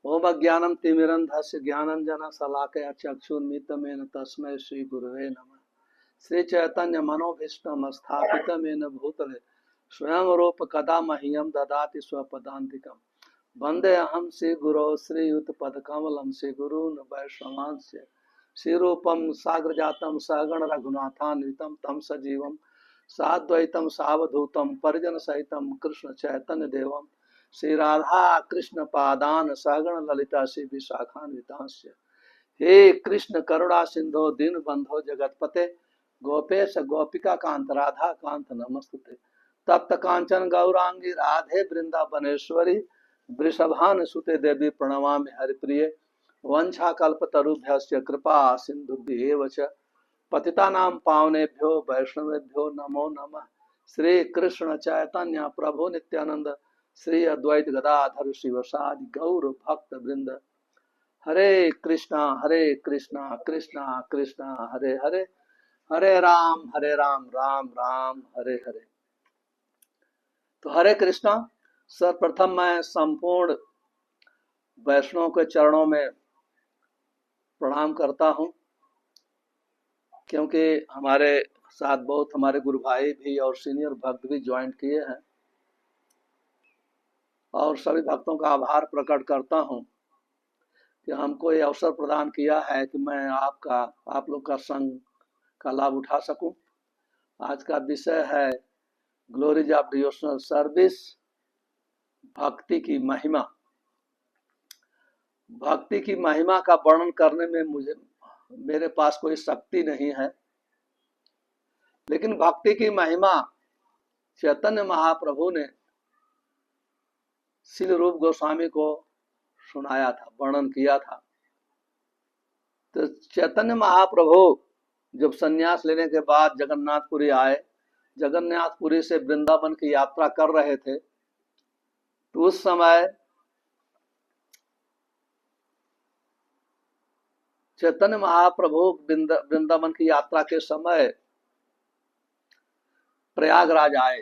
ओम अज्ञानम तिमिरन्धस्य ज्ञानंजन शलाकया चक्षुन्मिलितं तस्मै श्री गुरुवे नमः। श्री चैतन्य मनोभीष्टं स्थापितं येन भूतले स्वयं रूप कदा मह्यं ददाति स्वपदान्तिकं। वन्दे अहं श्रीगुरो श्रीयुतपदकमलं श्रीगुरून् वैष्णवांस्य श्रीरूपं साग्रजातं सहगण रघुनाथान्वितं तं सजीवं साद्वैतं सावधूतं परिजनसहितं कृष्ण चैतन्य देवं श्री राधा कृष्ण पादान सहगण ललिता श्री विशाखान्वितांस्य। हे कृष्ण करुणा सिंधो दीन बंधो जगतपते गोपेश गोपिका कांत राधा कांत नमस्तुते। तप्त कांचन गौरांगी राधे वृंदावनेश्वरी वृषभान सुते देवी प्रणमामि हरिप्रिये। वंशा कल्पतरुभ्यश्च कृपा सिंधुभ्येव च पतितानां पावनेभ्यो वैष्णवेभ्यो नमो नमः। श्री कृष्ण चैतन्य प्रभु नित्यानंद श्री अद्वैत गदाधर शिवसादि गौर भक्त वृंद। हरे कृष्णा कृष्णा कृष्णा हरे हरे, हरे राम राम राम हरे हरे। तो हरे कृष्णा। सर्वप्रथम मैं संपूर्ण वैष्णव के चरणों में प्रणाम करता हूँ, क्योंकि हमारे साथ बहुत हमारे गुरु भाई भी और सीनियर भक्त भी ज्वाइन किए हैं, और सभी भक्तों का आभार प्रकट करता हूँ कि हमको ये अवसर प्रदान किया है कि मैं आप लोग का संग का लाभ उठा सकूं। आज का विषय है ग्लोरीज ऑफ डिवोशनल सर्विस, भक्ति की महिमा। भक्ति की महिमा का वर्णन करने में मेरे पास कोई शक्ति नहीं है, लेकिन भक्ति की महिमा चैतन्य महाप्रभु ने श्री रूप गोस्वामी को सुनाया था, वर्णन किया था। तो चैतन्य महाप्रभु जब संन्यास लेने के बाद जगन्नाथपुरी आए, जगन्नाथपुरी से वृंदावन की यात्रा कर रहे थे, तो उस समय चैतन्य महाप्रभु वृंदावन की यात्रा के समय प्रयागराज आए।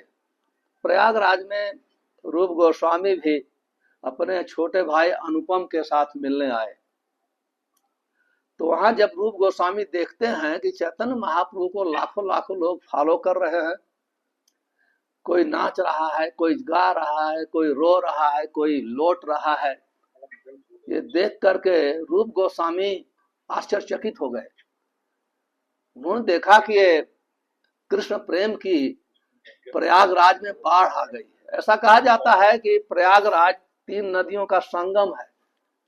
प्रयागराज में रूप गोस्वामी भी अपने छोटे भाई अनुपम के साथ मिलने आए। तो वहां जब रूप गोस्वामी देखते हैं कि चैतन्य महाप्रभु को लाखों लाखों लोग फॉलो कर रहे हैं, कोई नाच रहा है, कोई गा रहा है, कोई रो रहा है, कोई लौट रहा है, ये देख करके रूप गोस्वामी आश्चर्यचकित हो गए। उन्होंने देखा कि ये कृष्ण प्रेम की प्रयागराज में बाढ़ आ गई है। ऐसा कहा जाता है कि प्रयागराज 3 नदियों का संगम है,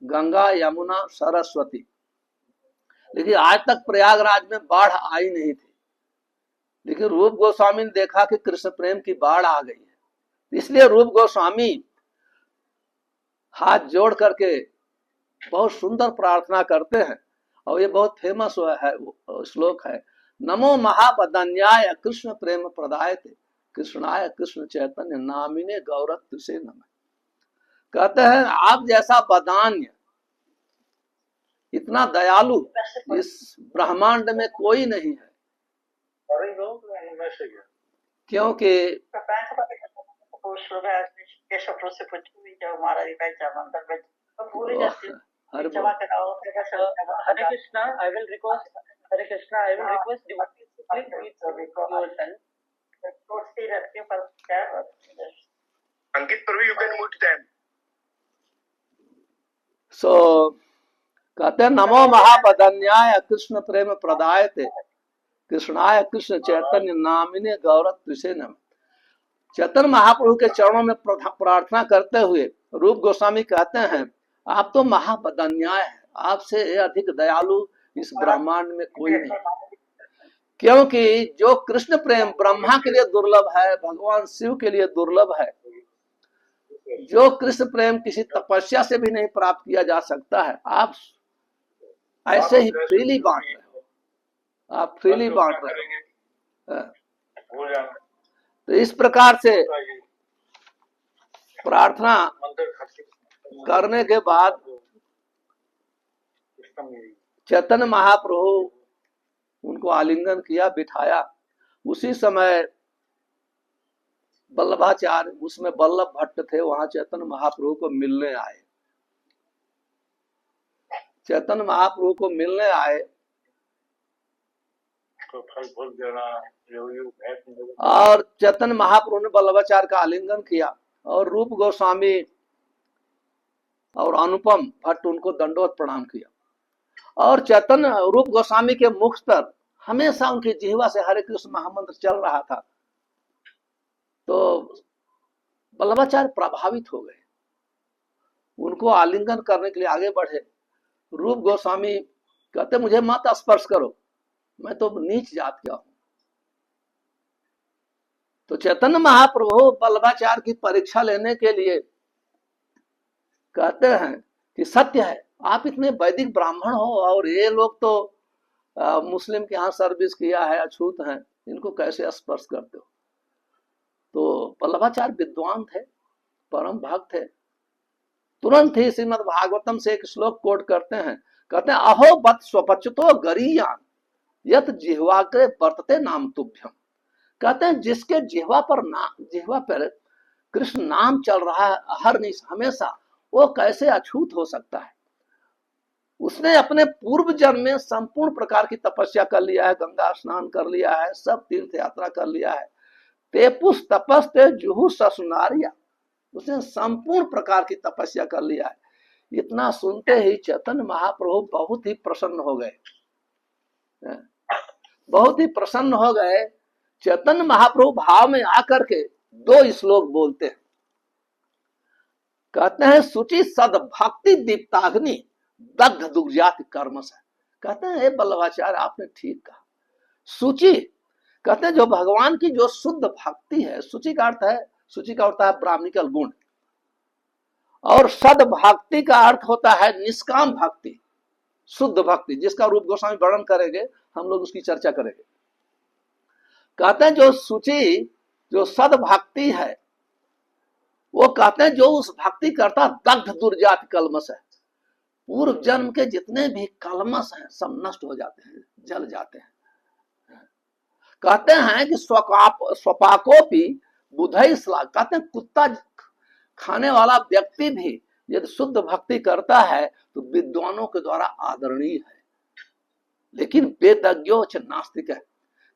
गंगा, यमुना, सरस्वती, लेकिन आज तक प्रयागराज में बाढ़ आई नहीं थी। लेकिन रूप गोस्वामी ने देखा कि कृष्ण प्रेम की बाढ़ आ गई है, इसलिए रूप गोस्वामी हाथ जोड़ करके बहुत सुंदर प्रार्थना करते हैं, और ये बहुत फेमस है श्लोक है, नमो महापदन्याय कृष्ण प्रेम प्रदायते कृष्णाय कृष्ण चैतन्य नामिने गौरत्व से नमः। कहते हैं आप जैसा बदान्य, इतना दयालु इस ब्रह्मांड में कोई नहीं है, क्योंकि हरे Krishna, I will request Hare Krishna, I will request devotees to please mute yourself. Ankit Prabhu, you can mute them. So कहते हैं नमो महापदन्याय कृष्ण प्रेम प्रदायते कृष्णाय कृष्ण चैतन्य नामिने गौरत्व से नमः। चैतन्य महाप्रभु के चरणों में प्रार्थना करते हुए रूप गोस्वामी कहते हैं आप तो महापदन्याय है, आपसे अधिक दयालु इस ब्रह्मांड में कोई नहीं, क्योंकि जो कृष्ण प्रेम ब्रह्मा के लिए दुर्लभ है, भगवान शिव के लिए दुर्लभ है, जो कृष्ण प्रेम किसी तपस्या से भी नहीं प्राप्त किया जा सकता है, आप ऐसे ही फ्रीली बांट रहे हो, आप फ्रीली बांट रहे हो। तो इस प्रकार से प्रार्थना करने के बाद चैतन्य महाप्रभु उनको आलिंगन किया, बिठाया। उसी समय वल्लभाचार्य, उसमें वल्लभ भट्ट थे, वहां चैतन्य महाप्रभु को मिलने आए। चैतन्य महाप्रभु को मिलने आए तो फल फूल देना, और चैतन्य महाप्रभु ने वल्लभाचार्य का आलिंगन किया और रूप गोस्वामी और अनुपम भट्ट उनको दंडवत प्रणाम किया। और चैतन्य रूप गोस्वामी के मुख पर हमेशा उनकी जिह्वा से हरे कृष्ण महामंत्र चल रहा था। तो वल्लभाचार्य प्रभावित हो गए, उनको आलिंगन करने के लिए आगे बढ़े। रूप गोस्वामी कहते मुझे मत स्पर्श करो, मैं तो नीच जात का हूं। तो चैतन्य महाप्रभु वल्लभाचार्य की परीक्षा लेने के लिए कहते हैं कि सत्य है, आप इतने वैदिक ब्राह्मण हो और ये लोग तो मुस्लिम के यहाँ सर्विस किया है, अछूत हैं, इनको कैसे स्पर्श करते हो। तो वल्लभाचार्य विद्वान थे, परम भक्त थे। तुरंत ही श्रीमद् भागवतम से एक श्लोक कोट करते हैं, कहते हैं अहो बत स्वपच्युतो गरीयान यत जिह्वाग्रे वर्तते नाम तुभ्यम। कहते हैं जिसके जिह्वा पर कृष्ण नाम चल रहा है हर हमेशा, वो कैसे अछूत हो सकता है। उसने अपने पूर्व जन्म में संपूर्ण प्रकार की तपस्या कर लिया है, गंगा स्नान कर लिया है, सब तीर्थ यात्रा कर लिया है। तेपुस तपस ते जुहु ससुनारिया, उसने संपूर्ण प्रकार की तपस्या कर लिया है। इतना सुनते ही चैतन्य महाप्रभु बहुत ही प्रसन्न हो गए, बहुत ही प्रसन्न हो गए। चैतन्य महाप्रभु भाव में आकर के दो श्लोक बोलते हैं, कहते हैं सुचि सद भक्ति दीप्ताग्नि दग्ध दुर्जात कर्म से। कहते हैं वल्लभाचार्य आपने ठीक कहा। सुचि कहते हैं जो भगवान की जो शुद्ध भक्ति है, सुचि का अर्थ है, सुचि का होता है ब्राह्मणिकल गुण, और सद भक्ति का अर्थ होता है निष्काम भक्ति, शुद्ध भक्ति, जिसका रूप गोस्वामी वर्णन करेंगे, हम लोग उसकी चर्चा करेंगे। कहते हैं जो सुचि जो सद भक्ति है, वो कहते हैं जो उस भक्ति करता दग्ध दुर्जात कलमस है, पूर्व जन्म के जितने भी कलमस हैं सब नष्ट हो जाते हैं, जल जाते हैं। कहते हैं कि स्वपाकोपी बुधई श्लाघ, कहते हैं कुत्ता खाने वाला व्यक्ति भी यदि शुद्ध भक्ति करता है तो विद्वानों के द्वारा आदरणीय है, लेकिन वेदज्ञो च नास्तिक है।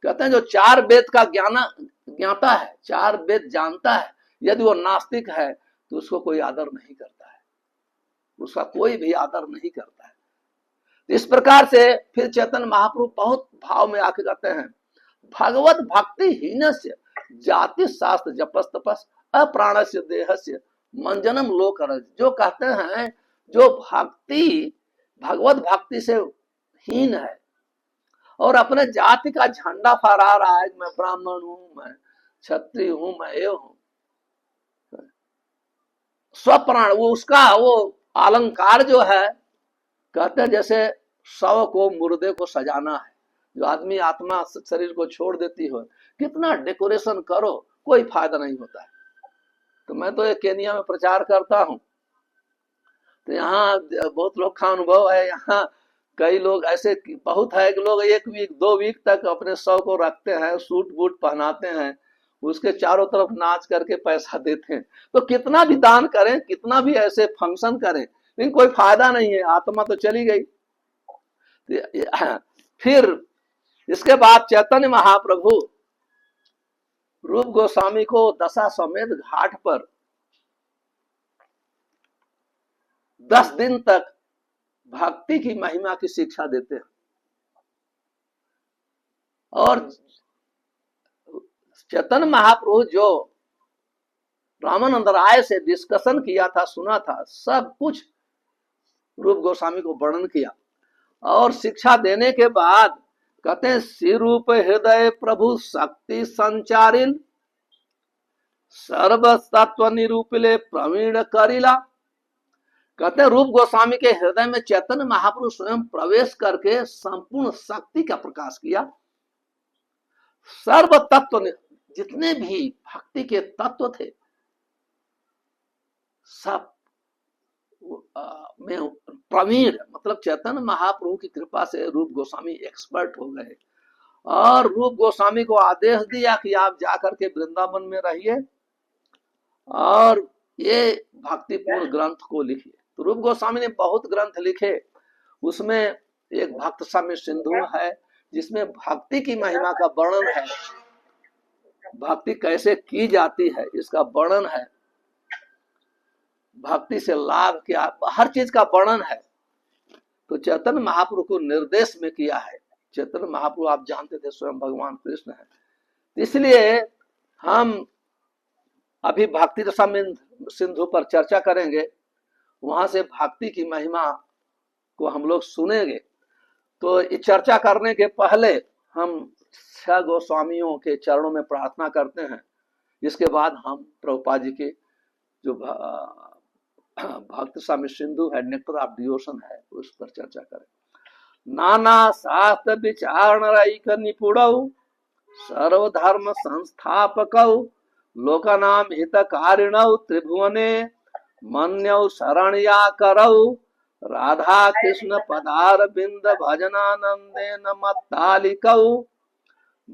कहते हैं जो चार वेद का ज्ञाता है, चार वेद जानता है, यदि वो नास्तिक है तो उसको कोई आदर नहीं करता है, उसका कोई भी आदर नहीं करता है। इस प्रकार से फिर चैतन्य महाप्रभु बहुत भाव में आके कहते हैं भगवत भक्ति हीनस्य जाति शास्त्र जपस तपस अप्राणस्य देहस्य मंजनम लोक रज। जो कहते हैं जो भक्ति भगवत भक्ति से हीन है और अपने जाति का झंडा फहरा रहा है, मैं ब्राह्मण हूं, मैं क्षत्रिय हूं, मैं ये हूं, स्वप्राण वो उसका वो अलंकार जो है, कहते हैं जैसे शव को मुर्दे को सजाना है, जो आदमी आत्मा शरीर को छोड़ देती हो, कितना डेकोरेशन करो कोई फायदा नहीं होता है। तो मैं तो एक केनिया में प्रचार करता हूं, तो यहाँ बहुत लोग का अनुभव है, यहाँ कई लोग ऐसे बहुत है कि लोग 1 वीक 2 वीक तक अपने शव को रखते हैं, सूट बूट पहनाते हैं, उसके चारों तरफ नाच करके पैसा देते हैं। तो कितना भी दान करें, कितना भी ऐसे फंक्शन करें, लेकिन कोई फायदा नहीं है, आत्मा तो चली गई। फिर इसके बाद चैतन्य महाप्रभु रूप गोस्वामी को दशाश्वमेध घाट पर 10 दिन तक भक्ति की महिमा की शिक्षा देते हैं। और चैतन्य महाप्रभु जो रामानंद राय से डिस्कशन किया था, सुना था, सब कुछ रूप गोस्वामी को वर्णन किया। और शिक्षा देने के बाद कहते हैं श्री रूप हृदय प्रभु शक्ति संचारिल सर्व तत्व निरूपिले प्रवीण करिला। कहते हैं रूप गोस्वामी के हृदय में चैतन्य महाप्रभु स्वयं प्रवेश करके संपूर्ण शक्ति का प्रकाश किया। सर्व तत्व जितने भी भक्ति के तत्व थे सब में प्रवीण, मतलब चैतन्य महाप्रभु की कृपा से रूप गोस्वामी एक्सपर्ट हो गए। और रूप गोस्वामी को आदेश दिया कि आप जाकर के वृंदावन में रहिए और ये भक्तिपूर्ण ग्रंथ को लिखिए। तो रूप गोस्वामी ने बहुत ग्रंथ लिखे, उसमें एक भक्त साम्य सिंधु है जिसमें भक्ति की महिमा का वर्णन है, भक्ति कैसे की जाती है इसका वर्णन है, भक्ति से लाभ क्या, हर चीज का वर्णन है। तो चैतन्य महाप्रभु को निर्देश में किया है। चैतन्य महाप्रभु आप जानते थे स्वयं भगवान कृष्ण है, इसलिए हम अभी भक्ति रसामृत सिंधु पर चर्चा करेंगे, वहां से भक्ति की महिमा को हम लोग सुनेंगे। तो ये चर्चा करने के पहले हम 6 गोस्वामियों के चरणों में प्रार्थना करते हैं, इसके बाद हम प्रभुपाद जी के जो भक्त स्वामी सिंधु है, नेक्टर ऑफ डिवोशन है, उस पर चर्चा करें। नाना शास्त्र विचारणैक निपुणौ सर्वधर्म संस्थापकौ लोकनाम हितकारिणौ त्रिभुवने मन्यौ शरण्या करौ राधा कृष्ण पदार बिंद भजनानंदेन मत्तालिकौ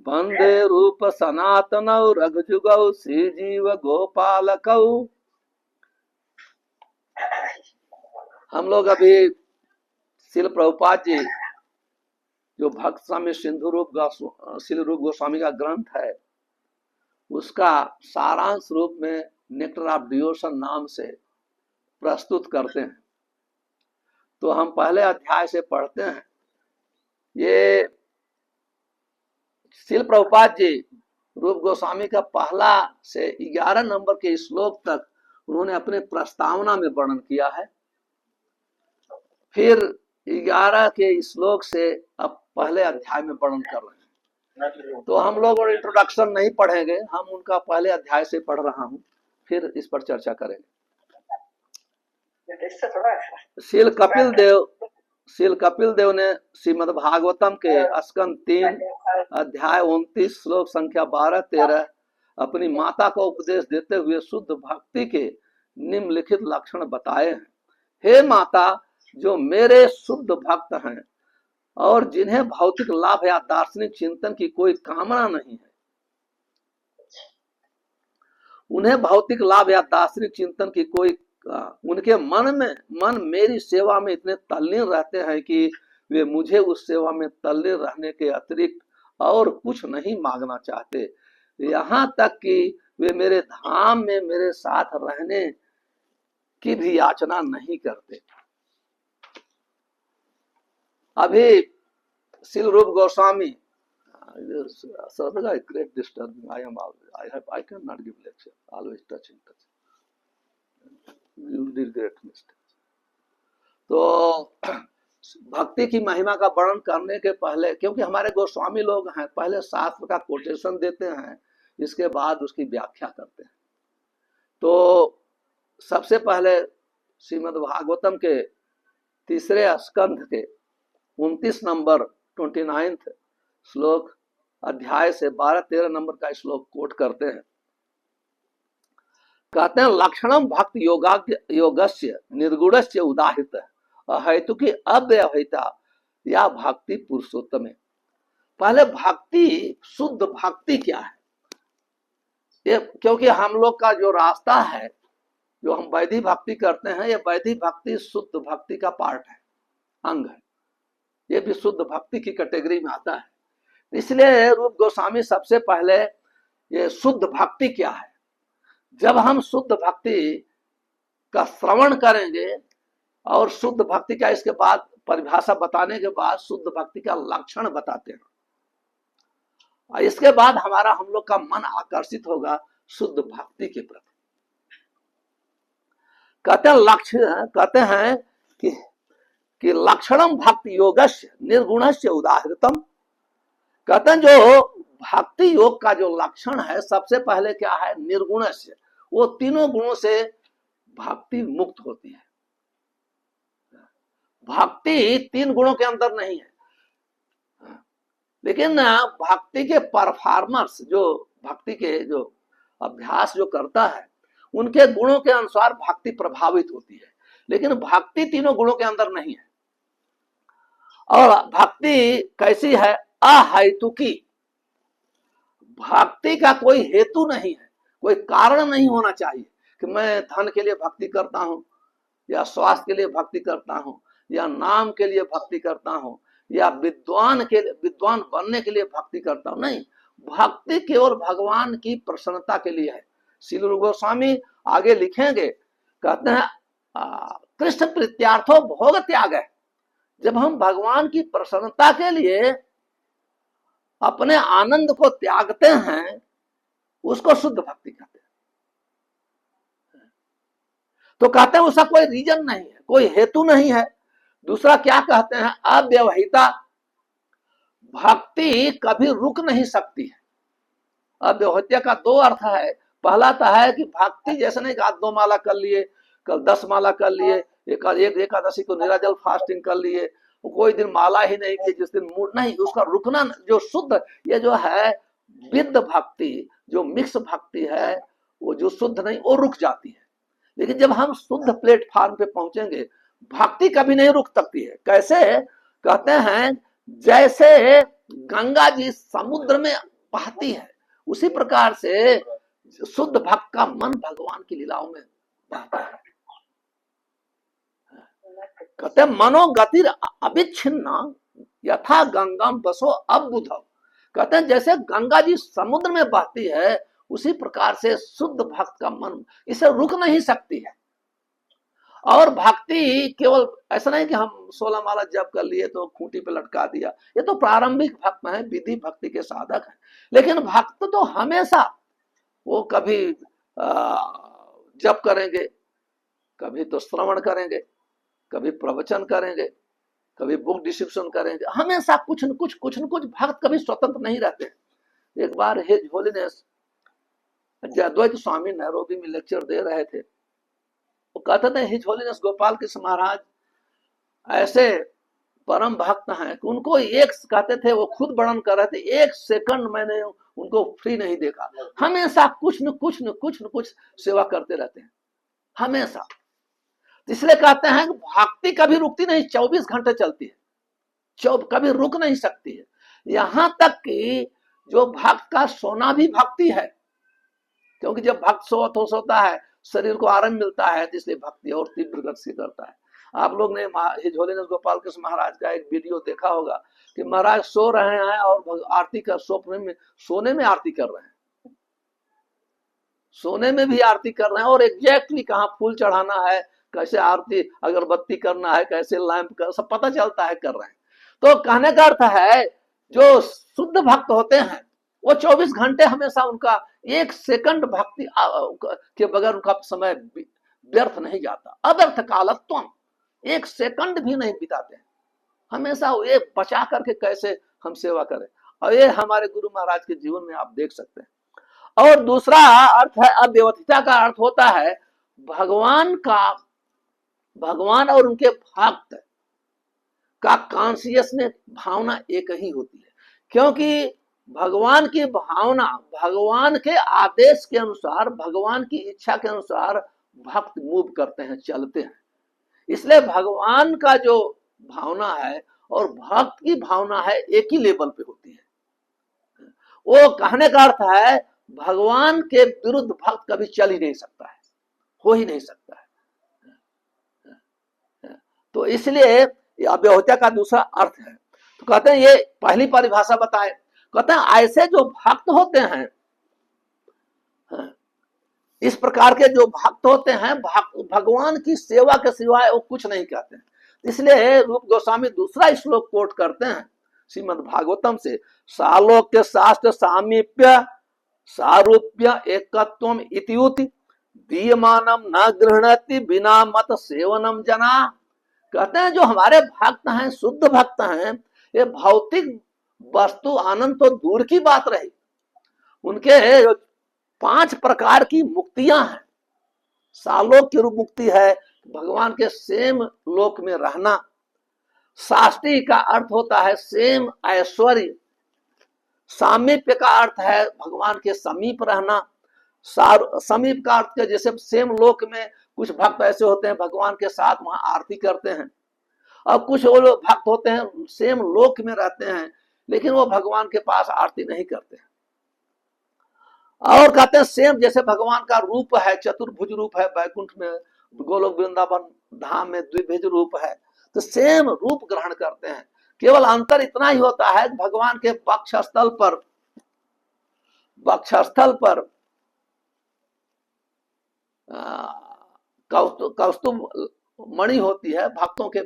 वंदे रूप सनातनौ रघुजुगौ श्री जीव गोपालकौ। हम लोग अभी शिल प्रभुपाद जी जो भक्त स्वामी सिंधु रूप शिल रूप गोस्वामी का ग्रंथ है, उसका सारांश रूप में नेक्टर ऑफ डिवोशन नाम से प्रस्तुत करते हैं। तो हम पहले अध्याय से पढ़ते हैं। ये शिल प्रभुपाद जी रूप गोस्वामी का पहला से 11 नंबर के श्लोक तक उन्होंने अपने प्रस्तावना में वर्णन किया है। फिर 11 के श्लोक से अब पहले अध्याय में वर्णन कर रहे हैं। तो हम लोग और इंट्रोडक्शन नहीं पढ़ेंगे, हम उनका पहले अध्याय से पढ़ रहा हूं, फिर इस पर चर्चा करेंगे। श्रील कपिल देव ने श्रीमद् भागवतम के स्कंद 3 अध्याय 29 श्लोक संख्या 12-13 अपनी माता को उपदेश देते हुए शुद्ध भक्ति के निम्नलिखित लक्षण बताए हैं। हे माता, जो मेरे शुद्ध भक्त हैं और जिन्हें भौतिक लाभ या दार्शनिक चिंतन की कोई कामना नहीं है, उन्हें भौतिक लाभ या दार्शनिक चिंतन की कोई, उनके मन मेरी सेवा में इतने तल्लीन रहते हैं कि वे मुझे उस सेवा में तल्लीन रहने के अतिरिक्त और कुछ नहीं मांगना चाहते, यहाँ तक कि वे मेरे धाम में मेरे साथ रहने की भी याचना नहीं करते। अभी श्रील रूप Goswami, great disturbing. I cannot give lecture. Always touch. You did great mistake. तो भक्ति की महिमा का वर्णन करने के पहले, क्योंकि हमारे गोस्वामी लोग हैं, पहले शास्त्र का कोटेशन देते हैं, इसके बाद उसकी व्याख्या करते हैं। तो सबसे पहले श्रीमद् भागवतम के 3 स्कंध के 29 नंबर 29 श्लोक अध्याय से 12-13 नंबर का श्लोक कोट करते हैं। कहते हैं, लक्षणम भक्ति योगस्य निर्गुणस्य उदाहृत हेतु की अव्यवहिता या भक्ति पुरुषोत्तम। पहले भक्ति, शुद्ध भक्ति क्या है, ये क्योंकि हम लोग का जो रास्ता है, जो हम वैदिक भक्ति करते हैं, ये वैदिक भक्ति शुद्ध भक्ति का पार्ट है, अंग है, ये भी शुद्ध भक्ति की कैटेगरी में आता है। इसलिए रूप गोस्वामी सबसे पहले ये शुद्ध भक्ति क्या है, जब हम शुद्ध भक्ति का श्रवण करेंगे और शुद्ध भक्ति का इसके बाद परिभाषा बताने के बाद शुद्ध भक्ति का लक्षण बताते हैं, और इसके बाद हम लोग का मन आकर्षित होगा शुद्ध भक्ति के प्रति। कहते हैं कि लक्षणम भक्ति योगस्य निर्गुणस्य उदाहृतम। कहते हैं जो भक्ति योग का जो लक्षण है, सबसे पहले क्या है, निर्गुणस्य। वो तीनों गुणों से भक्ति मुक्त होती है। भक्ति 3 गुणों के अंदर नहीं है, लेकिन भक्ति के परफॉर्मर्स, जो भक्ति के जो अभ्यास जो करता है, उनके गुणों के अनुसार भक्ति प्रभावित होती है, लेकिन भक्ति तीनों गुणों के अंदर नहीं है। और भक्ति कैसी है, अहेतुकी। भक्ति का कोई हेतु नहीं है, कोई कारण नहीं होना चाहिए कि मैं धन के लिए भक्ति करता हूं या स्वास्थ्य के लिए भक्ति करता हूं या नाम के लिए भक्ति करता हूँ, या विद्वान बनने के लिए भक्ति करता हूँ। नहीं, भक्ति केवल भगवान की प्रसन्नता के लिए है। श्रील गोस्वामी आगे लिखेंगे, कहते हैं कृष्ण प्रीत्यार्थो भोग त्याग है। जब हम भगवान की प्रसन्नता के लिए अपने आनंद को त्यागते हैं, उसको शुद्ध भक्ति कहते हैं। तो कहते हैं उसका कोई रीजन नहीं है, कोई हेतु नहीं है। दूसरा क्या कहते हैं, अव्यवहिता भक्ति कभी रुक नहीं सकती है। अव्यवहिता का दो अर्थ है। पहला तो है कि भक्ति जैसे नहीं, आज 2 माला कर लिए, कल 10 माला कर लिए, एक एकादशी को निराजल फास्टिंग कर लिए, कोई दिन माला ही नहीं की, जिस दिन मूड नहीं, उसका रुकना जो शुद्ध, ये जो है विद्ध भक्ति, जो मिक्स भक्ति है, वो जो शुद्ध नहीं, वो रुक जाती है। लेकिन जब हम शुद्ध प्लेटफॉर्म पे पहुंचेंगे, भक्ति कभी नहीं रुक सकती है। कैसे? कहते हैं जैसे गंगा जी समुद्र में बहती है, उसी प्रकार से शुद्ध भक्त का मन भगवान की लीलाओं में बहता है। कहते हैं मनोगतिर अविच्छिन्न यथा गंगम बसो अबुधव। कहते हैं जैसे गंगा जी समुद्र में बहती है, उसी प्रकार से शुद्ध भक्त का मन इसे रुक नहीं सकती है। और भक्ति केवल ऐसा नहीं कि हम 16 माला जप कर लिए तो खूंटी पे लटका दिया, ये तो प्रारंभिक भक्त है, विधि भक्ति के साधक है। लेकिन भक्त तो हमेशा वो कभी जप करेंगे, कभी तो श्रवण करेंगे, कभी प्रवचन करेंगे, कभी बुक डिस्क्रिप्शन करेंगे, हमेशा कुछ न कुछ भक्त कभी स्वतंत्र नहीं रहते। एक बार हिज होलीनेस अद्वैत स्वामी नैरोबी में लेक्चर दे रहे थे। वो कहते थे हिज होलीनेस गोपाल कृष्ण महाराज ऐसे परम भक्त हैं कि उनको एक कहते थे, वो खुद वर्णन कर रहे थे, 1 सेकंड मैंने उनको फ्री नहीं देखा, हमेशा कुछ न कुछ सेवा करते रहते हैं हमेशा। इसलिए कहते हैं कि भक्ति कभी रुकती नहीं, 24 घंटे चलती है, कभी रुक नहीं सकती है। यहां तक कि जो भक्त का सोना भी भक्ति है, क्योंकि जब भक्त सोता है शरीर को आराम मिलता है, इसलिए भक्ति और तीव्र गति से करता है। आप लोग ने हिज होलीनेस गोपाल कृष्ण महाराज का एक वीडियो देखा होगा कि महाराज सो रहे हैं और आरती का सोने में आरती कर रहे हैं, सोने में भी आरती कर रहे हैं, और एग्जैक्टली कहाँ फूल चढ़ाना है, कैसे आरती अगरबत्ती करना है, कैसे लैंप कर, सब पता चलता है, कर रहे हैं। तो कहने का अर्थ है जो शुद्ध भक्त होते हैं वो 24 घंटे हमेशा उनका 1 सेकंड भक्ति के बगैर उनका समय व्यर्थ नहीं जाता। अव्यर्थ कालत्वम, 1 सेकंड भी नहीं बिताते हैं, हमेशा वो एक बचा करके कैसे हम सेवा करें। और ये हमारे गुरु महाराज के जीवन में आप देख सकते हैं। और दूसरा अर्थ है अव्यवस्थिता का अर्थ होता है भगवान और उनके भक्त का कॉन्शियसनेस भावना एक ही होती है, क्योंकि भगवान की भावना भगवान के आदेश के अनुसार, भगवान की इच्छा के अनुसार भक्त मूव करते हैं, चलते हैं। इसलिए भगवान का जो भावना है और भक्त की भावना है एक ही लेवल पे होती है। वो कहने का अर्थ है भगवान के विरुद्ध भक्त कभी चल ही नहीं सकता है, हो ही नहीं सकता है। तो इसलिए अव्यवस्था का दूसरा अर्थ है। तो कहते हैं ये पहली परिभाषा बताए, कहते हैं ऐसे जो भक्त होते हैं, इस प्रकार के जो भक्त होते हैं, भगवान की सेवा के सिवाय वो कुछ नहीं कहते हैं। इसलिए रूप गोस्वामी दूसरा श्लोक कोट करते हैं श्रीमद् भागवतम से, सालोक्य शास्त्र सामीप्य सारूप्य एकत्वम इत्युति दीयमानम न गृह्णति बिना मत सेवनम जना। कहते हैं जो हमारे भक्त हैं, शुद्ध भक्त हैं, ये भौतिक वस्तु आनंद तो दूर की बात रही, उनके 5 प्रकार की मुक्तियां हैं। सालोक्य रूप मुक्ति है भगवान के सेम लोक में रहना, साष्टी का अर्थ होता है सेम ऐश्वर्य, सामीप्य का अर्थ है भगवान के समीप रहना, समीप का अर्थ है जैसे सेम लोक में कुछ भक्त ऐसे होते हैं भगवान के साथ वहां आरती करते हैं, और कुछ वो लोग भक्त होते हैं सेम लोक में रहते हैं लेकिन वो भगवान के पास आरती नहीं करते हैं। और कहते हैं सेम जैसे भगवान का रूप है, चतुर्भुज रूप है, बैकुंठ में गोलोक वृंदावन धाम में द्विभुज रूप है, तो सेम रूप ग्रहण करते हैं। केवल अंतर इतना ही होता है भगवान के वक्षस्थल पर कौस्तुभ मणि होती है, भक्तों के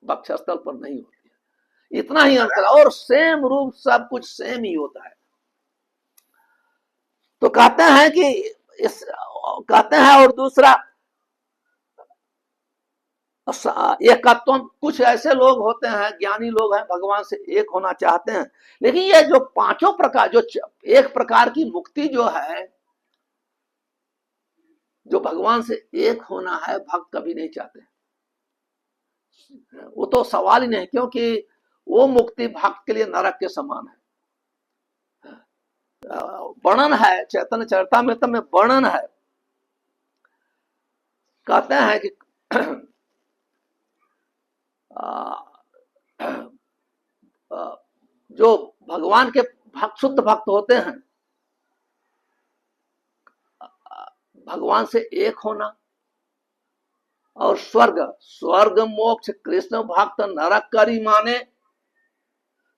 वक्षस्थल पर नहीं होती है। इतना ही अंतर, और सेम रूप सब कुछ सेम ही होता है। तो कहते हैं कि कहते हैं, और दूसरा एकत्व, कुछ ऐसे लोग होते हैं, ज्ञानी लोग हैं, भगवान से एक होना चाहते हैं, लेकिन ये जो पांचों प्रकार, जो एक प्रकार की मुक्ति जो है, जो भगवान से एक होना है, भक्त कभी नहीं चाहते। वो तो सवाल ही नहीं, क्योंकि वो मुक्ति भक्त के लिए नरक के समान है। वर्णन है चैतन्य चरितामृत में, वर्णन है, कहते हैं कि जो भगवान के भक्त, शुद्ध भक्त होते हैं, भगवान से एक होना और स्वर्ग मोक्ष कृष्ण भक्त नरक करी माने।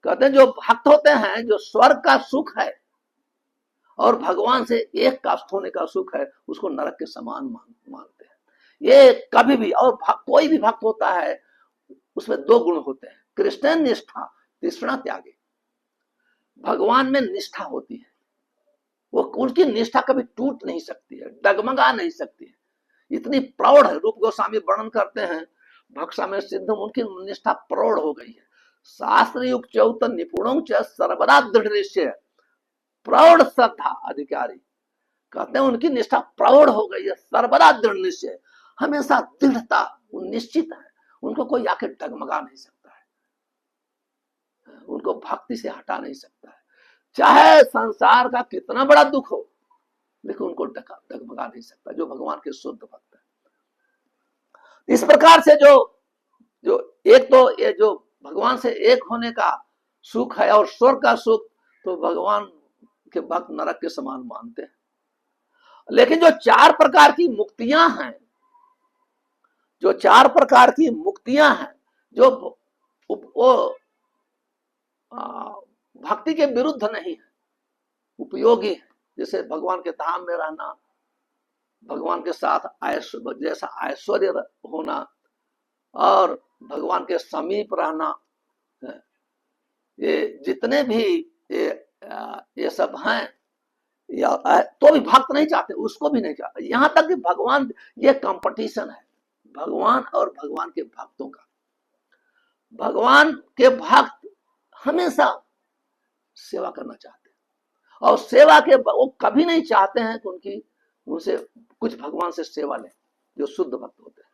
कहते हैं जो भक्त होते हैं, जो स्वर्ग का सुख है और भगवान से एक का होने का सुख है, उसको नरक के समान मानते हैं। ये कभी भी, और कोई भी भक्त होता है, उसमें दो गुण होते हैं, कृष्ण निष्ठा, तृष्णा त्यागे। भगवान में निष्ठा होती है, वो उनकी निष्ठा कभी टूट नहीं सकती है, डगमगा नहीं सकती है, इतनी प्रौढ़ है। रूप गोस्वामी वर्णन करते हैं, भक्सा में सिद्ध, उनकी निष्ठा प्रौढ़ हो गई है। शास्त्र युक्त चौत निपुणों च सर्वदा दृढ़ निश्चय, प्रौढ़ श्रद्धा अधिकारी। कहते हैं उनकी निष्ठा प्रौढ़ हो गई है, सर्वदा दृढ़ निश्चय, हमेशा दृढ़ता, निश्चित है, उनको कोई आके डगमगा नहीं सकता है, उनको भक्ति से हटा नहीं सकता है। चाहे संसार का कितना बड़ा दुख हो, लेकिन उनको डगमगा नहीं सकता, जो भगवान के शुद्ध भक्त है। इस प्रकार से जो एक तो ये जो भगवान से एक होने का सुख है, और स्वर्ग का सुख, तो भगवान के भक्त नरक के समान मानते हैं। लेकिन जो चार प्रकार की मुक्तियां हैं, जो चार प्रकार की मुक्तियां हैं, जो वो भक्ति के विरुद्ध नहीं है, उपयोगी है। जैसे भगवान के धाम में रहना, भगवान के साथ जैसा ऐश्वर्य होना, और भगवान के समीप रहना, ये जितने भी ये सब हैं, या तो भी भक्त नहीं चाहते, उसको भी नहीं चाहते। यहां तक कि भगवान, ये कंपटीशन है भगवान और भगवान के भक्तों का। भगवान के भक्त हमेशा सेवा करना चाहते हैं, और सेवा के वो कभी नहीं चाहते हैं कि उनसे कुछ भगवान से सेवा लें, जो शुद्ध भक्त होते हैं।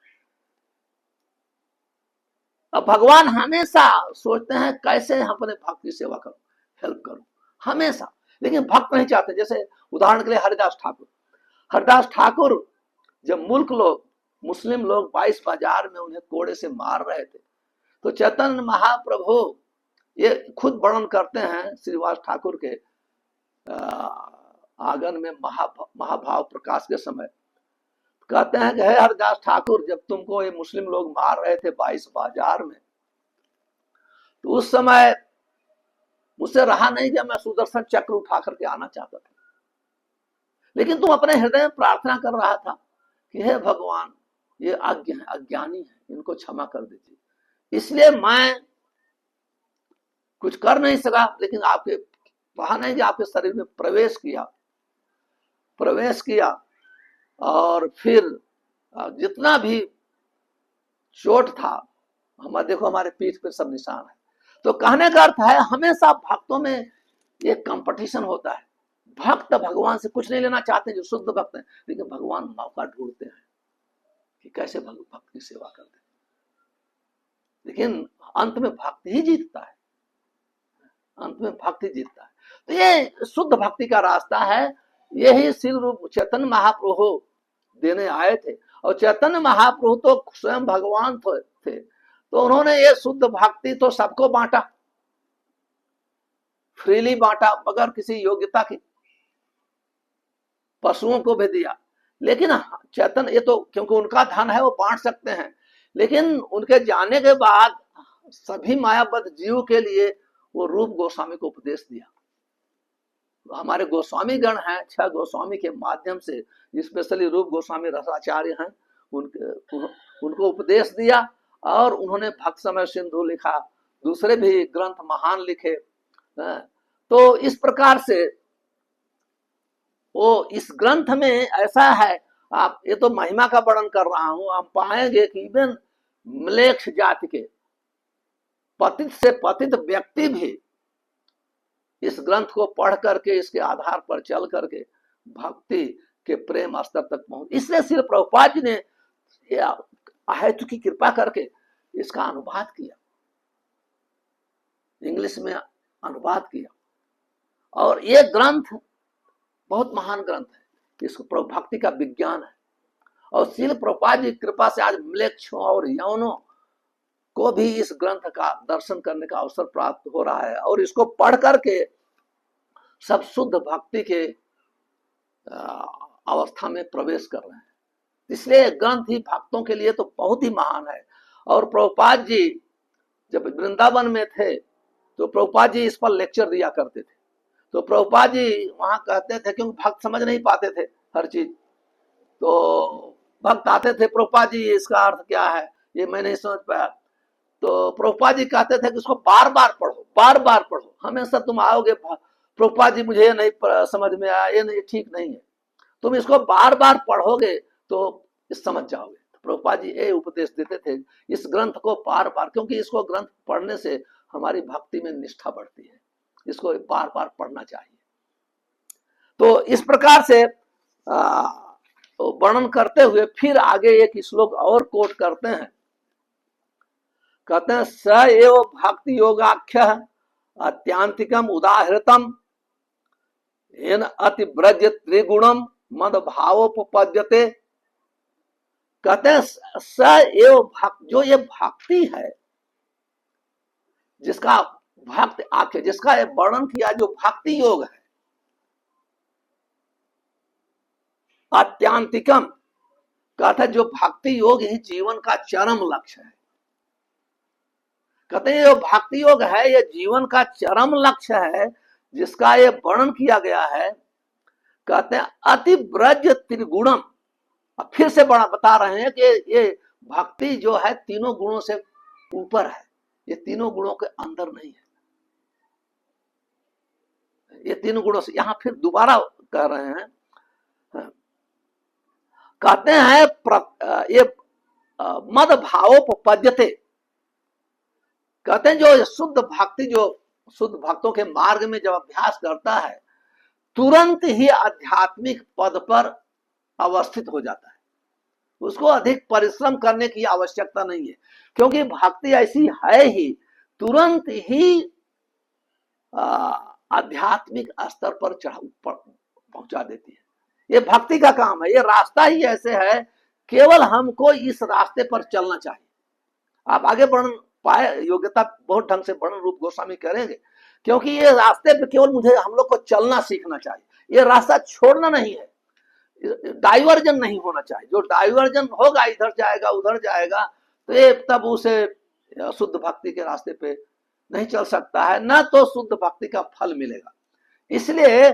अब भगवान हमेशा सोचते हैं कैसे अपने भक्त की सेवा करूं, हेल्प करूं, हमेशा। लेकिन भक्त नहीं चाहते। जैसे उदाहरण के लिए हरिदास ठाकुर जब मुस्लिम लोग 22 बाजार में उन्हें कोड़े से मार रहे थे, तो चैतन्य महाप्रभु ये खुद वर्णन करते हैं, श्रीवास ठाकुर के आंगन में महाभाव प्रकाश के समय कहते हैं कि हे हरिदास ठाकुर, जब तुमको ये मुस्लिम लोग मार रहे थे 22 बाजार में, तो उस समय मुझसे रहा नहीं जब मैं सुदर्शन चक्र उठा करके आना चाहता था, लेकिन तुम अपने हृदय में प्रार्थना कर रहा था कि हे भगवान, ये अज्ञानी है, इनको क्षमा कर दीजिए। इसलिए मैं कुछ कर नहीं सका, लेकिन आपके बहाने ही आपके शरीर में प्रवेश किया, और फिर जितना भी चोट था, देखो हमारे पीठ पे सब निशान है। तो कहने का अर्थ है, हमेशा भक्तों में एक कंपटीशन होता है। भक्त भगवान से कुछ नहीं लेना चाहते, जो शुद्ध भक्त हैं, लेकिन भगवान मौका ढूंढते हैं कि कैसे भक्त की सेवा करते हैं। लेकिन अंत में भक्ति ही जीतता है, अंत में भक्ति जीतता है। तो ये शुद्ध भक्ति का रास्ता है, यही श्री रूप चैतन्य महाप्रभु देने आए थे। और चैतन्य महाप्रभु तो स्वयं भगवान थे, तो उन्होंने ये शुद्ध भक्ति तो सबको बांटा, फ्रीली बांटा, बगैर किसी योग्यता की, पशुओं को भी दिया। लेकिन चैतन्य, ये तो क्योंकि उनका धन है, वो बांट सकते हैं, लेकिन उनके जाने के बाद सभी मायाबद्ध जीव के लिए वो रूप गोस्वामी को उपदेश दिया। हमारे गोस्वामी गण हैं, 6 गोस्वामी के माध्यम से, स्पेशली रूप गोस्वामी रसाचार्य हैं, उनको उपदेश दिया और उन्होंने भक्त समय सिंधु लिखा, दूसरे भी ग्रंथ महान लिखे। तो इस प्रकार से वो इस ग्रंथ में ऐसा है, आप ये तो महिमा का वर्णन कर रहा हूं, हम पाएंगे कि इवन म्लेच्छ जाति के पतित से पतित व्यक्ति भी इस ग्रंथ को पढ़ करके, इसके आधार पर चल करके भक्ति के प्रेम स्तर तक पहुंच। इसलिए श्री प्रभुपाद जी ने अहेतु की कृपा करके इसका अनुवाद किया, इंग्लिश में अनुवाद किया। और ये ग्रंथ बहुत महान ग्रंथ है, इसको भक्ति का विज्ञान है। और श्रील प्रभुपाद जी की कृपा से आज म्लेच्छों और यवनों को भी इस ग्रंथ का दर्शन करने का अवसर प्राप्त हो रहा है और इसको पढ़ करके सब शुद्ध भक्ति के अवस्था में प्रवेश कर रहे हैं। इसलिए ग्रंथ ही भक्तों के लिए तो बहुत ही महान है। और प्रभुपाद जी जब वृंदावन में थे तो प्रभुपाद जी इस पर लेक्चर दिया करते थे। तो प्रभुपाद जी वहां कहते थे, क्योंकि भक्त समझ नहीं पाते थे हर चीज, तो भक्त आते थे, प्रभुपाद जी इसका अर्थ क्या है, ये मैं नहीं समझ पाया। तो प्रभुपाद जी कहते थे कि इसको बार बार पढ़ो, बार बार पढ़ो, हमेशा तुम आओगे प्रभुपाद जी मुझे ये नहीं समझ में आया, ये नहीं, ठीक नहीं है, तुम इसको बार बार पढ़ोगे तो समझ जाओगे। तो प्रभुपाद जी ये उपदेश देते थे, इस ग्रंथ को बार बार, क्योंकि इसको ग्रंथ पढ़ने से हमारी भक्ति में निष्ठा बढ़ती है, इसको बार बार पढ़ना चाहिए। तो इस प्रकार से वर्णन करते हुए फिर आगे एक श्लोक और कोट करते हैं, कहते हैं स एव भक्ति योगाख्य अत्यांतिकम उदाहृतम येन अतिव्रज त्रिगुणम मद भावोपपद्यते। कहते हैं स एव भक्ति, जो ये भक्ति है, जिसका भक्त आख्य, जिसका ये वर्णन किया, जो भक्ति योग है, अत्यांतिकम, कहते हैं जो भक्ति योग ही जीवन का चरम लक्ष्य है। कहते हैं जो भक्ति योग है ये जीवन का चरम लक्ष्य है, जिसका ये वर्णन किया गया है। कहते हैं अति ब्रज त्रिगुणम, अब फिर से बड़ा बता रहे हैं कि ये भक्ति जो है तीनों गुणों से ऊपर है, ये तीनों गुणों के अंदर नहीं है, ये तीनों गुणों से, यहां फिर दोबारा कह रहे हैं, कहते हैं ये मद भावोपपद्यते, कहते हैं जो शुद्ध भक्ति, जो शुद्ध भक्तों के मार्ग में जब अभ्यास करता है, तुरंत ही आध्यात्मिक पद पर अवस्थित हो जाता है, उसको अधिक परिश्रम करने की आवश्यकता नहीं है, क्योंकि भक्ति ऐसी है ही, तुरंत ही आध्यात्मिक स्तर पर पहुंचा देती है। ये भक्ति का काम है, ये रास्ता ही ऐसे है, केवल हमको इस रास्ते पर चलना चाहिए। आप आगे वर्णन पाए, योग्यता बहुत ढंग से वर्णन रूप गोस्वामी करेंगे, क्योंकि ये रास्ते पे केवल हम लोग को चलना सीखना चाहिए, ये रास्ता छोड़ना नहीं है, डाइवर्जन नहीं होना चाहिए। जो डाइवर्जन होगा, इधर जाएगा उधर जाएगा, तो ये तब उसे शुद्ध भक्ति के रास्ते पे नहीं चल सकता है, ना तो शुद्ध भक्ति का फल मिलेगा। इसलिए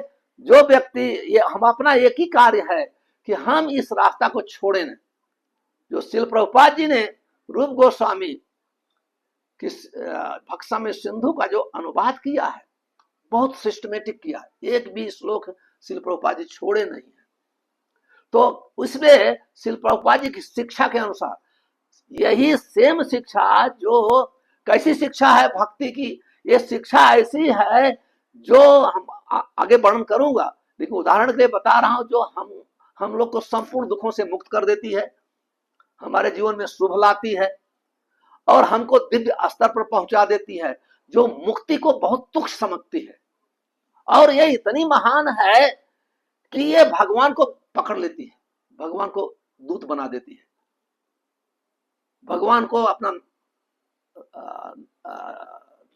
जो व्यक्ति, ये हम अपना एक ही कार्य है कि हम इस रास्ता को छोड़े न। जो श्रील प्रभुपाद जी ने रूप गोस्वामी कि भक्त समय सिंधु का जो अनुवाद किया है, बहुत सिस्टमेटिक किया है, एक भी श्लोक श्रील प्रभुपाद जी छोड़े नहीं है। तो उसमें श्रील प्रभुपाद जी की शिक्षा के अनुसार यही सेम शिक्षा, जो कैसी शिक्षा है भक्ति की, ये शिक्षा ऐसी है जो हम आगे वर्णन करूंगा, लेकिन उदाहरण के लिए बता रहा हूं, जो हम लोग को संपूर्ण दुखों से मुक्त कर देती है, हमारे जीवन में शुभ लाती है और हमको दिव्य स्तर पर पहुंचा देती है, जो मुक्ति को बहुत तुच्छ समझती है। और ये इतनी महान है कि ये भगवान को पकड़ लेती है, भगवान को दूत बना देती है, भगवान को अपना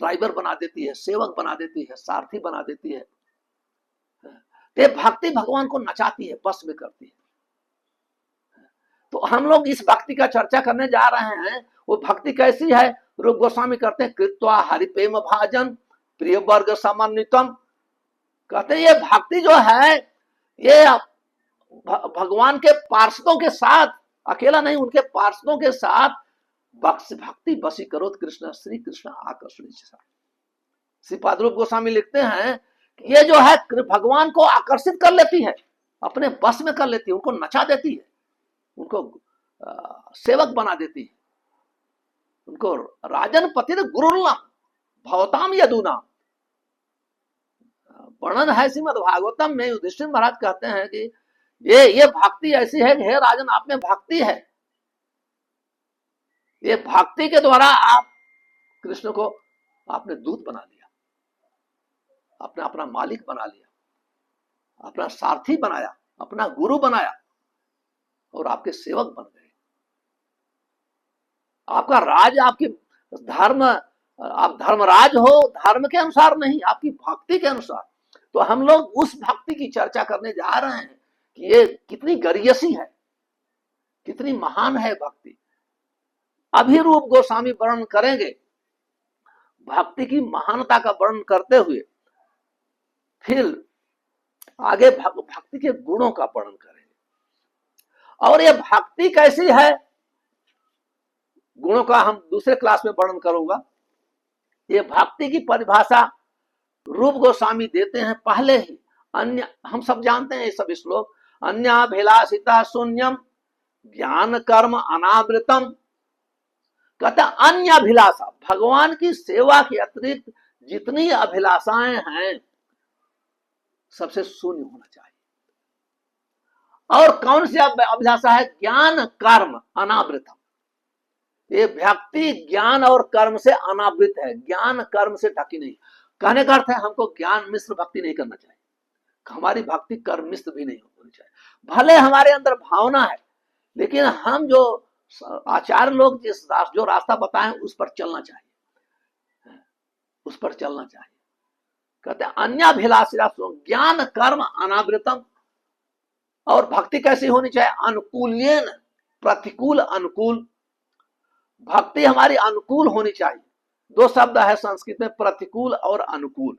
ड्राइवर बना देती है, सेवक बना देती है, सारथी बना देती है। ये भक्ति भगवान को नचाती है, बस में करती है। तो हम लोग इस भक्ति का चर्चा करने जा रहे हैं। वो भक्ति कैसी है? रूप गोस्वामी करते हैं कृत्वा हरिप्रेम भाजन प्रिय वर्ग समन्वितम। कहते हैं ये भक्ति जो है ये भगवान के पार्षदों के साथ, अकेला नहीं, उनके पार्षदों के साथ भक्ति बसी करो कृष्ण श्री कृष्ण आकर्षण। श्रीपाद रूप गोस्वामी लिखते हैं कि ये जो है भगवान को आकर्षित कर लेती है, अपने बस में कर लेती है, उनको नचा देती है, उनको सेवक बना देती है, उनको राजन पति गुरुर्लम भवताम यदुनाम। वर्णन है श्रीमद् भागवतम में। युधिष्ठिर महाराज कहते हैं कि ये भक्ति ऐसी है कि हे राजन आप में भक्ति है, ये भक्ति के द्वारा आप कृष्ण को आपने दूत बना लिया, आपने अपना मालिक बना लिया, अपना सारथी बनाया, अपना गुरु बनाया और आपके सेवक बन गए। आपका राज, आपकी धर्म, आप धर्मराज हो धर्म के अनुसार नहीं, आपकी भक्ति के अनुसार। तो हम लोग उस भक्ति की चर्चा करने जा रहे हैं कि ये कितनी गरियसी है, कितनी महान है भक्ति। अभी रूप गोस्वामी वर्णन करेंगे भक्ति की महानता का वर्णन करते हुए, फिर आगे भक्ति के गुणों का वर्णन करेंगे। और ये भक्ति कैसी है, गुणों का हम दूसरे क्लास में वर्णन करूंगा। ये भक्ति की परिभाषा रूप गोस्वामी देते हैं पहले ही। अन्य हम सब जानते हैं ये सब श्लोक, अन्याभिलाषिता शून्यम ज्ञान कर्म अनावृतम। कहते हैं अन्य अभिलाषा, भगवान की सेवा के अतिरिक्त जितनी अभिलाषाएं हैं सबसे शून्य होना चाहिए। और कौन सी अभिलाषा है? ज्ञान कर्म अनावृतम। ये भक्ति ज्ञान और कर्म से अनावृत है, ज्ञान कर्म से ढकी नहीं। कहने का अर्थ है हमको ज्ञान मिश्र भक्ति नहीं करना चाहिए, हमारी भक्ति कर्म मिश्र भी नहीं होनी चाहिए। भले हमारे अंदर भावना है, लेकिन हम जो आचार्य लोग जो रास्ता बताएं उस पर चलना चाहिए, उस पर चलना चाहिए। कहते हैं अन्याभिलाषिता ज्ञान कर्म अनावृतम। और भक्ति कैसी होनी चाहिए? अनुकूल्येन प्रतिकूल अनुकूल। भक्ति हमारी अनुकूल होनी चाहिए। दो शब्द है संस्कृत में, प्रतिकूल और अनुकूल।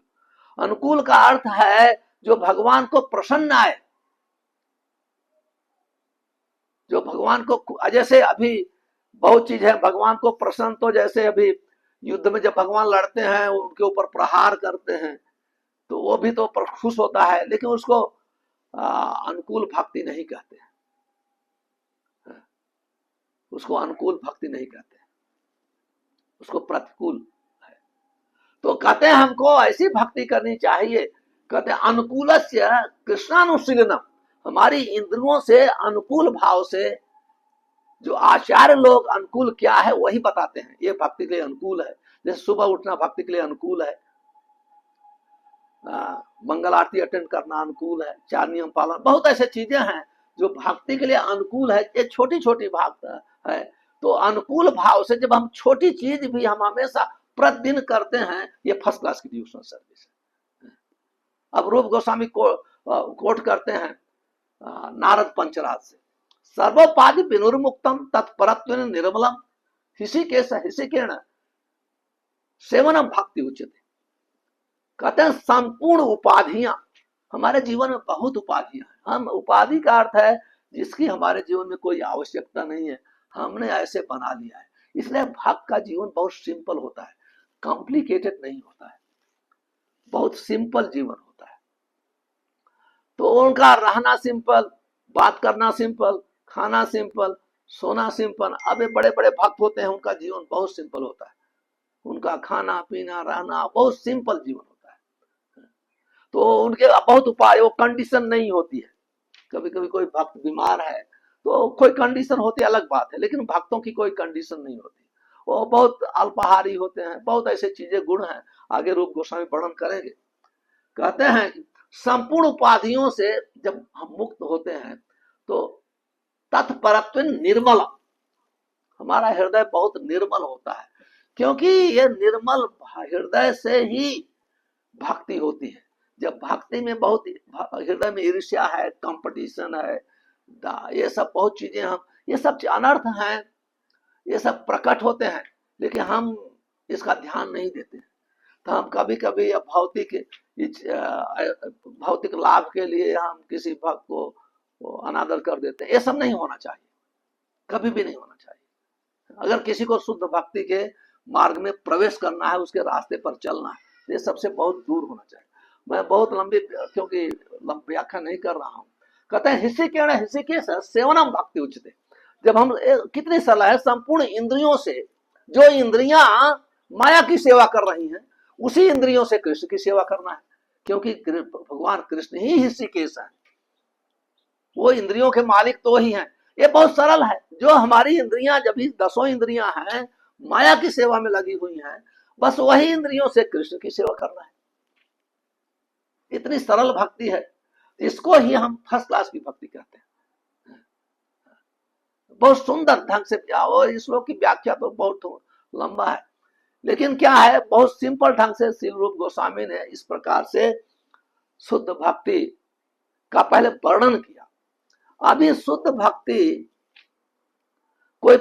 अनुकूल का अर्थ है जो भगवान को प्रसन्न आए, जो भगवान को, जैसे अभी बहुत चीज है भगवान को प्रसन्न, तो जैसे अभी युद्ध में जब भगवान लड़ते हैं उनके ऊपर प्रहार करते हैं तो वो भी तो खुश होता है, लेकिन उसको अनुकूल भक्ति नहीं कहते हैं, उसको अनुकूल भक्ति नहीं कहते, उसको प्रतिकूल है। तो कहते हैं हमको ऐसी भक्ति करनी चाहिए। कहते हैं अनुकूलस्य कृष्णानुशीलनम, हमारी इंद्रियों से अनुकूल भाव से, जो आचार्य लोग अनुकूल क्या है वही बताते हैं, ये भक्ति के लिए अनुकूल है। जैसे सुबह उठना भक्ति के लिए अनुकूल है, मंगल आरती अटेंड करना अनुकूल है, 4 नियम पालन, बहुत ऐसे चीजें हैं जो भक्ति के लिए अनुकूल है। ये छोटी छोटी भाव है। तो अनुकूल भाव से जब हम छोटी चीज भी हम हमेशा प्रतिदिन करते हैं, ये फर्स्ट क्लास की डिवोशनल सर्विस है। अब रूप गोस्वामी कोट करते हैं नारद पंचराज से, सर्वोपाधि विनुर्मुक्तम तत्परत्व निर्मलम हिसिकेण सेवनम भक्ति उच्यते। कहते हैं संपूर्ण उपाधियां, हमारे जीवन में बहुत उपाधियां हैं। हम, उपाधि का अर्थ है जिसकी हमारे जीवन में कोई आवश्यकता नहीं है, हमने ऐसे बना लिया है। इसलिए भक्त का जीवन बहुत सिंपल होता है, कॉम्प्लिकेटेड नहीं होता है, बहुत सिंपल जीवन होता है। तो उनका रहना सिंपल, बात करना सिंपल, खाना सिंपल, सोना सिंपल। अब ये बड़े बड़े भक्त होते हैं, उनका जीवन बहुत सिंपल होता है, उनका खाना पीना रहना बहुत सिंपल जीवन होता है। तो उनके बहुत उपाय, वो कंडीशन नहीं होती है। कभी कभी कोई भक्त बीमार है तो कोई कंडीशन होती है, अलग बात है, लेकिन भक्तों की कोई कंडीशन नहीं होती। वो बहुत अल्पाहारी होते हैं, बहुत ऐसे चीजें गुण हैं, आगे रूप गोस्वामी वर्णन करेंगे। कहते हैं संपूर्ण उपाधियों से जब हम मुक्त होते हैं तो तत्परत्व निर्मल, हमारा हृदय बहुत निर्मल होता है, क्योंकि ये निर्मल हृदय से ही भक्ति होती है। जब भक्ति में बहुत हृदय में ईर्ष्या है, कंपटीशन है, ये सब बहुत चीजें हम ये सब अनर्थ हैं, ये सब प्रकट होते हैं, लेकिन हम इसका ध्यान नहीं देते। तो हम कभी कभी भौतिक लाभ के लिए हम किसी भक्त को अनादर कर देते हैं। ये सब नहीं होना चाहिए, कभी भी नहीं होना चाहिए। अगर किसी को शुद्ध भक्ति के मार्ग में प्रवेश करना है, उसके रास्ते पर चलना है, ये सबसे बहुत दूर होना चाहिए। मैं बहुत लंबी, क्योंकि व्याख्या नहीं कर रहा हूँ। कहते हैं ऋषिकेश सेवनम भक्ति उच्चते। जब हम कितनी सलाह है, संपूर्ण इंद्रियों से, जो इंद्रियां माया की सेवा कर रही हैं, उसी इंद्रियों से कृष्ण की सेवा करना है, क्योंकि भगवान कृष्ण ही ऋषिकेश है, वो इंद्रियों के मालिक तो ही हैं। ये बहुत सरल है। जो हमारी इंद्रियां, जब भी 10 इंद्रियां हैं माया की सेवा में लगी हुई हैं, बस वही इंद्रियों से कृष्ण की सेवा करना है। इतनी सरल भक्ति है, इसको ही हम फर्स्ट क्लास की भक्ति कहते हैं। बहुत सुंदर ढंग से, और इस श्लोक की व्याख्या तो बहुत लंबा है, लेकिन क्या है, बहुत सिंपल ढंग से श्री रूप गोस्वामी ने इस प्रकार से शुद्ध भक्ति का पहले वर्णन किया। अभी शुद्ध भक्ति कोई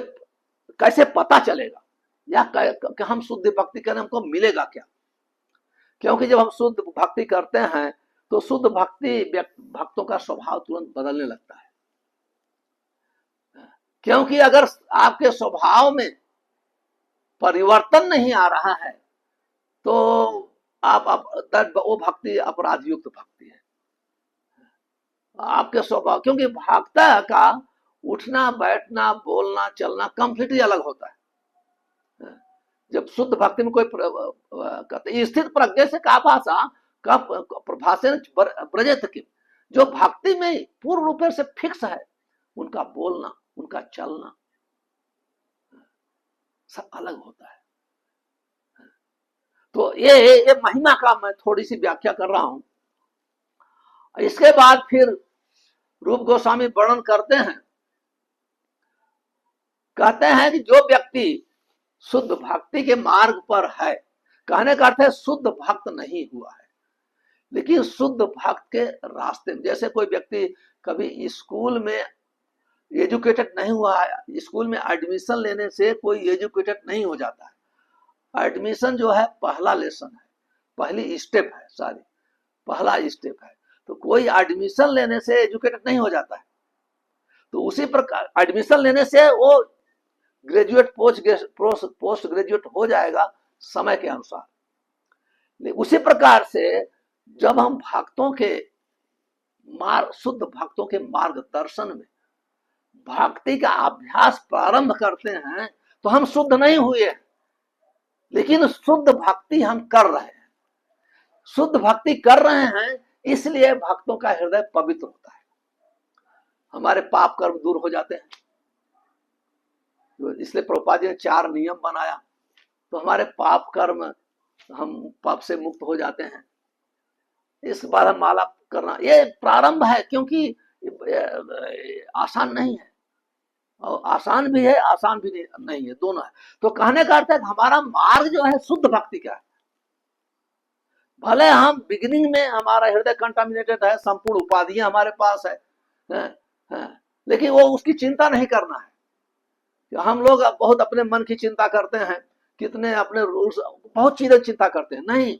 कैसे पता चलेगा, या हम शुद्ध भक्ति करें हमको मिलेगा क्या? क्योंकि जब हम शुद्ध भक्ति करते हैं तो शुद्ध भक्तों का स्वभाव तुरंत बदलने लगता है। क्योंकि अगर आपके स्वभाव में परिवर्तन नहीं आ रहा है तो वो भक्ति अपराध युक्त भक्ति है। आपके स्वभाव, क्योंकि भक्ता का उठना बैठना बोलना चलना कंप्लीटली अलग होता है। जब शुद्ध भक्ति में कोई स्थित प्रज्ञ से का भाषा का प्रभाषण ब्रजत की, जो भक्ति में पूर्ण रूप से फिक्स है, उनका बोलना उनका चलना सब अलग होता है। तो ये महिमा का मैं थोड़ी सी व्याख्या कर रहा हूं। इसके बाद फिर रूप गोस्वामी वर्णन करते हैं, कहते हैं कि जो व्यक्ति शुद्ध भक्ति के मार्ग पर है, कहने का अर्थ है शुद्ध भक्त नहीं हुआ है, लेकिन शुद्ध भक्त के रास्ते में, जैसे कोई व्यक्ति कभी स्कूल में एजुकेटेड नहीं हुआ है, स्कूल में एडमिशन लेने से कोई एजुकेटेड नहीं हो जाता है। एडमिशन जो है पहला लेसन है, पहली स्टेप है, सारी पहला स्टेप है। तो कोई एडमिशन लेने से एजुकेटेड नहीं हो जाता है। तो उसी प्रकार एडमिशन लेने से वो ग्रेजुएट पोस्ट ग्रेजुएट हो जाएगा समय के अनुसार। उसी प्रकार से जब हम भक्तों के शुद्ध भक्तों के मार्गदर्शन में भक्ति का अभ्यास प्रारंभ करते हैं तो हम शुद्ध नहीं हुए, लेकिन शुद्ध भक्ति हम कर रहे हैं। शुद्ध भक्ति कर रहे हैं इसलिए भक्तों का हृदय पवित्र होता है, हमारे पाप कर्म दूर हो जाते हैं। इसलिए प्रभुपाद जी ने 4 नियम बनाया, तो हमारे पाप कर्म, हम पाप से मुक्त हो जाते हैं। इस बार हम माला करना ये प्रारंभ है, क्योंकि आसान नहीं है, और आसान भी है आसान भी नहीं है, दोनों है। तो कहने का अर्थ है हमारा मार्ग जो है शुद्ध भक्ति का है। भले हम बिगिनिंग में हमारा हृदय कंटामिनेटेड है, संपूर्ण उपाधियां हमारे पास है, लेकिन वो उसकी चिंता नहीं करना है। हम लोग बहुत अपने मन की चिंता करते हैं, कितने अपने रूल्स, बहुत चीजें चिंता करते हैं। नहीं,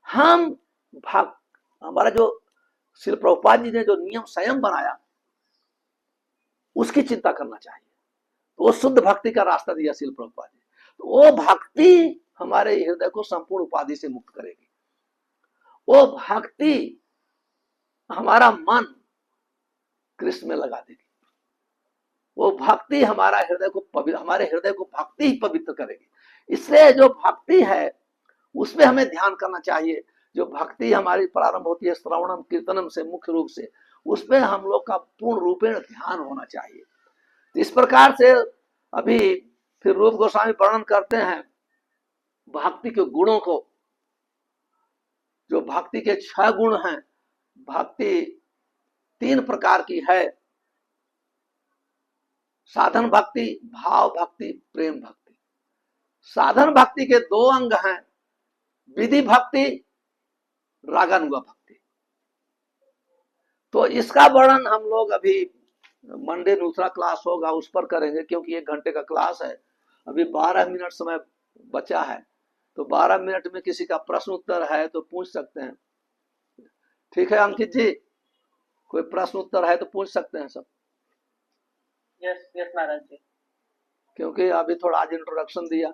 हम हमारा जो श्री प्रभुपाद जी ने जो नियम संयम बनाया उसकी चिंता करना चाहिए। तो वो शुद्ध भक्ति का रास्ता दिया श्री प्रभुपाद जी, तो वो भक्ति हमारे हृदय को संपूर्ण उपाधि से मुक्त करेगी। वो भक्ति हमारा मन कृष्ण में लगा देगी। वो भक्ति हमारे हृदय को भक्ति ही पवित्र करेगी। इसलिए जो भक्ति है उसमें हमें ध्यान करना चाहिए। जो भक्ति हमारी प्रारंभ होती है श्रवणम कीर्तनम से, मुख्य रूप से उसमें हम लोग का पूर्ण रूपेण ध्यान होना चाहिए। इस प्रकार से अभी फिर रूप गोस्वामी वर्णन करते हैं भक्ति के गुणों को। जो भक्ति के 6 गुण हैं, भक्ति 3 प्रकार की है, साधन भक्ति, भाव भक्ति, प्रेम भक्ति। साधन भक्ति के 2 अंग हैं, विधि भक्ति, रागानुगा भक्ति। तो इसका वर्णन हम लोग अभी मंडे दूसरा क्लास होगा, उस पर करेंगे, क्योंकि 1 घंटे का क्लास है। अभी 12 मिनट समय बचा है, तो 12 मिनट में किसी का प्रश्न उत्तर है तो पूछ सकते हैं। ठीक है अंकित जी, कोई प्रश्न उत्तर है तो पूछ सकते हैं सब। यस यस महाराज जी। क्योंकि अभी थोड़ा आज इंट्रोडक्शन दिया,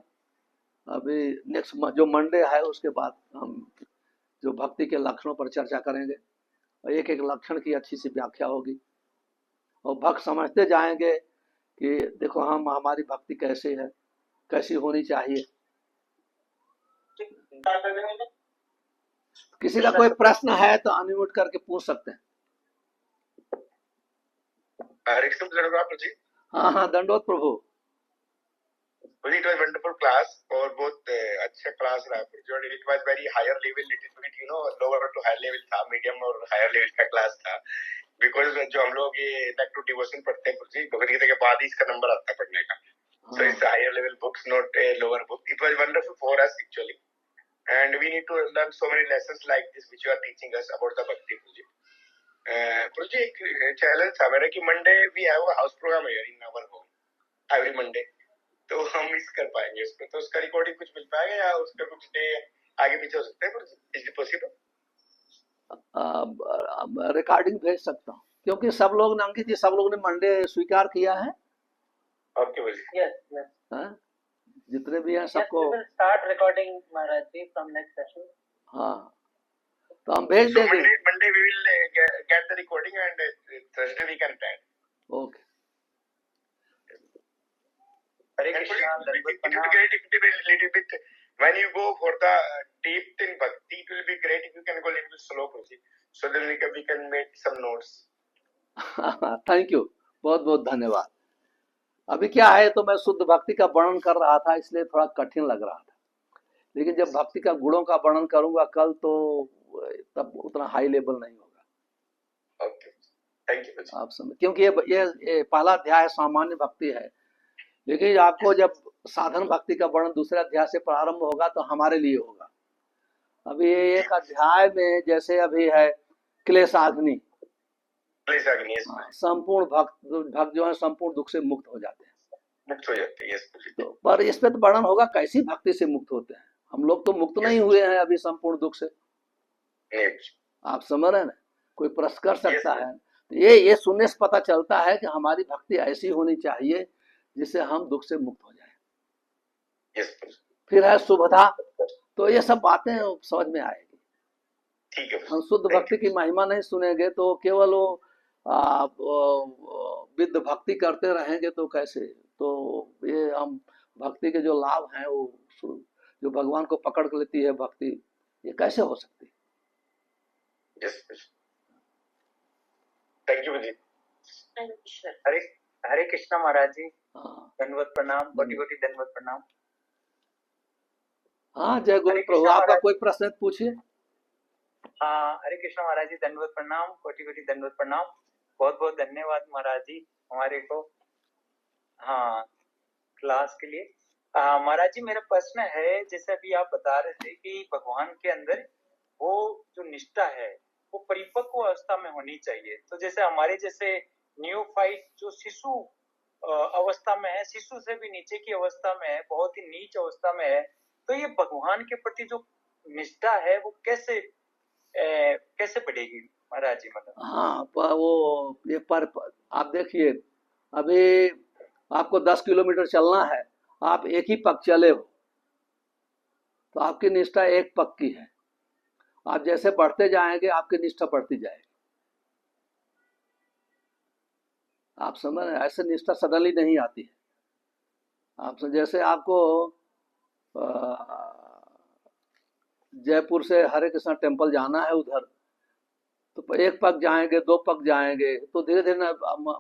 अभी नेक्स्ट जो मंडे है उसके बाद हम जो भक्ति के लक्षणों पर चर्चा करेंगे, और एक एक लक्षण की अच्छी सी व्याख्या होगी, और भक्त समझते जाएंगे कि देखो हम हमारी भक्ति कैसे है, कैसी होनी चाहिए। किसी का कोई प्रश्न है तो अनम्यूट करके पूछ सकते हैं। हाँ हाँ, दंडोत प्रभु। It was wonderful class और बहुत अच्छा क्लास रहा। It was very higher level, little bit lower to higher level था, medium और higher level का क्लास था। Because जो हम लोग ये back to devotion पढ़ते हैं जी, भगवद गीता के बाद ही इसका नंबर आता है पढ़ने का। So it's a higher level books, not a lower book. It was wonderful for us actually, and we need to learn so many lessons like this which you are teaching us about the bhakti जी। जी एक challenge था मेरा कि Monday we have a house program here in our home every Monday, तो हम miss कर पाएंगे उसको, तो उसका रिकॉर्डिंग कुछ मिल पाएगा या उसका कुछ डे आगे पीछे हो सकता है? Is it possible? रिकॉर्डिंग भेज सकता हूँ, क्योंकि सब लोग ने, अंकित जी, सब लोग ने मंडे स्वीकार किया है। ओके भाई। यस यस, जितने भी हैं सबको start recording Maharaj ji from next session. हाँ, तो हम भेज देंगे। Monday we will get the recording and Thursday we can attend. Okay. Hare Krishna, it will be great if it will be little bit, when you go for the deep in bhakti, it will be great if you can go little bit slow, so then we can make some notes. Thank you, बहुत बहुत धन्यवाद। अभी क्या है, तो मैं शुद्ध भक्ति का वर्णन कर रहा था, इसलिए थोड़ा कठिन लग रहा था, लेकिन जब भक्ति का गुणों का वर्णन करूंगा कल, तो तब उतना हाई लेवल नहीं होगा। ओके, थैंक यू आप समझ, क्योंकि ये पहला अध्याय सामान्य भक्ति है, लेकिन आपको जब साधन भक्ति का वर्णन दूसरे अध्याय से प्रारंभ होगा तो हमारे लिए होगा। अभी एक अध्याय में जैसे अभी है क्लेशाग्नि, संपूर्ण भक्त जो है संपूर्ण दुख से मुक्त हो जाते हैं, तो पर इस पे तो वर्णन होगा कैसी भक्ति से मुक्त होते हैं। हम लोग तो मुक्त नहीं हुए हैं अभी संपूर्ण दुख से, आप समझ रहे हैं ना, कोई प्रश्न कर सकता है। तो ये सुनने से पता चलता है कि हमारी भक्ति ऐसी होनी चाहिए जिससे हम दुख से मुक्त हो जाएं। फिर है शुभता, तो ये सब बातें समझ में आएगी। ठीक है, हम शुद्ध भक्ति की महिमा नहीं सुनेंगे तो केवल वो विद्ध भक्ति करते रहेंगे तो कैसे, तो ये हम भक्ति के जो लाभ हैं वो जो भगवान को पकड़ कर लेती है भक्ति, ये कैसे हो सकती है। थैंक यू जी। हरे कृष्णा महाराज जी, धन्यवाद प्रणाम, कोटि कोटि धन्यवाद प्रणाम। हाँ, जय गुरु प्रभु। आपका कोई प्रश्न पूछिए। हाँ, हरे कृष्णा महाराज जी, धन्यवाद प्रणाम, कोटि कोटि धन्यवाद प्रणाम। बहुत बहुत धन्यवाद महाराज जी हमारे को हाँ क्लास के लिए। महाराज जी, मेरा प्रश्न है, जैसे अभी आप बता रहे थे कि भगवान के अंदर वो जो निष्ठा है वो परिपक्व अवस्था में होनी चाहिए, तो जैसे हमारे जैसे न्यूफाइट जो शिशु अवस्था में है, शिशु से भी नीचे की अवस्था में है, बहुत ही नीच अवस्था में है, तो ये भगवान के प्रति जो निष्ठा है वो कैसे बढ़ेगी महाराज जी? मतलब हाँ, वो ये पर आप देखिए, अभी आपको 10 किलोमीटर चलना है, आप एक ही पग चले हो तो आपकी निष्ठा एक पग की है। आप जैसे बढ़ते जाएंगे आपकी निष्ठा बढ़ती जाएगी। आप समझ रहे हैं, ऐसे निष्ठा सडनली नहीं आती है। आप जैसे आपको जयपुर से हरे कृष्णा टेम्पल जाना है उधर, तो एक पग जाएंगे, 2 पग जाएंगे, तो धीरे धीरे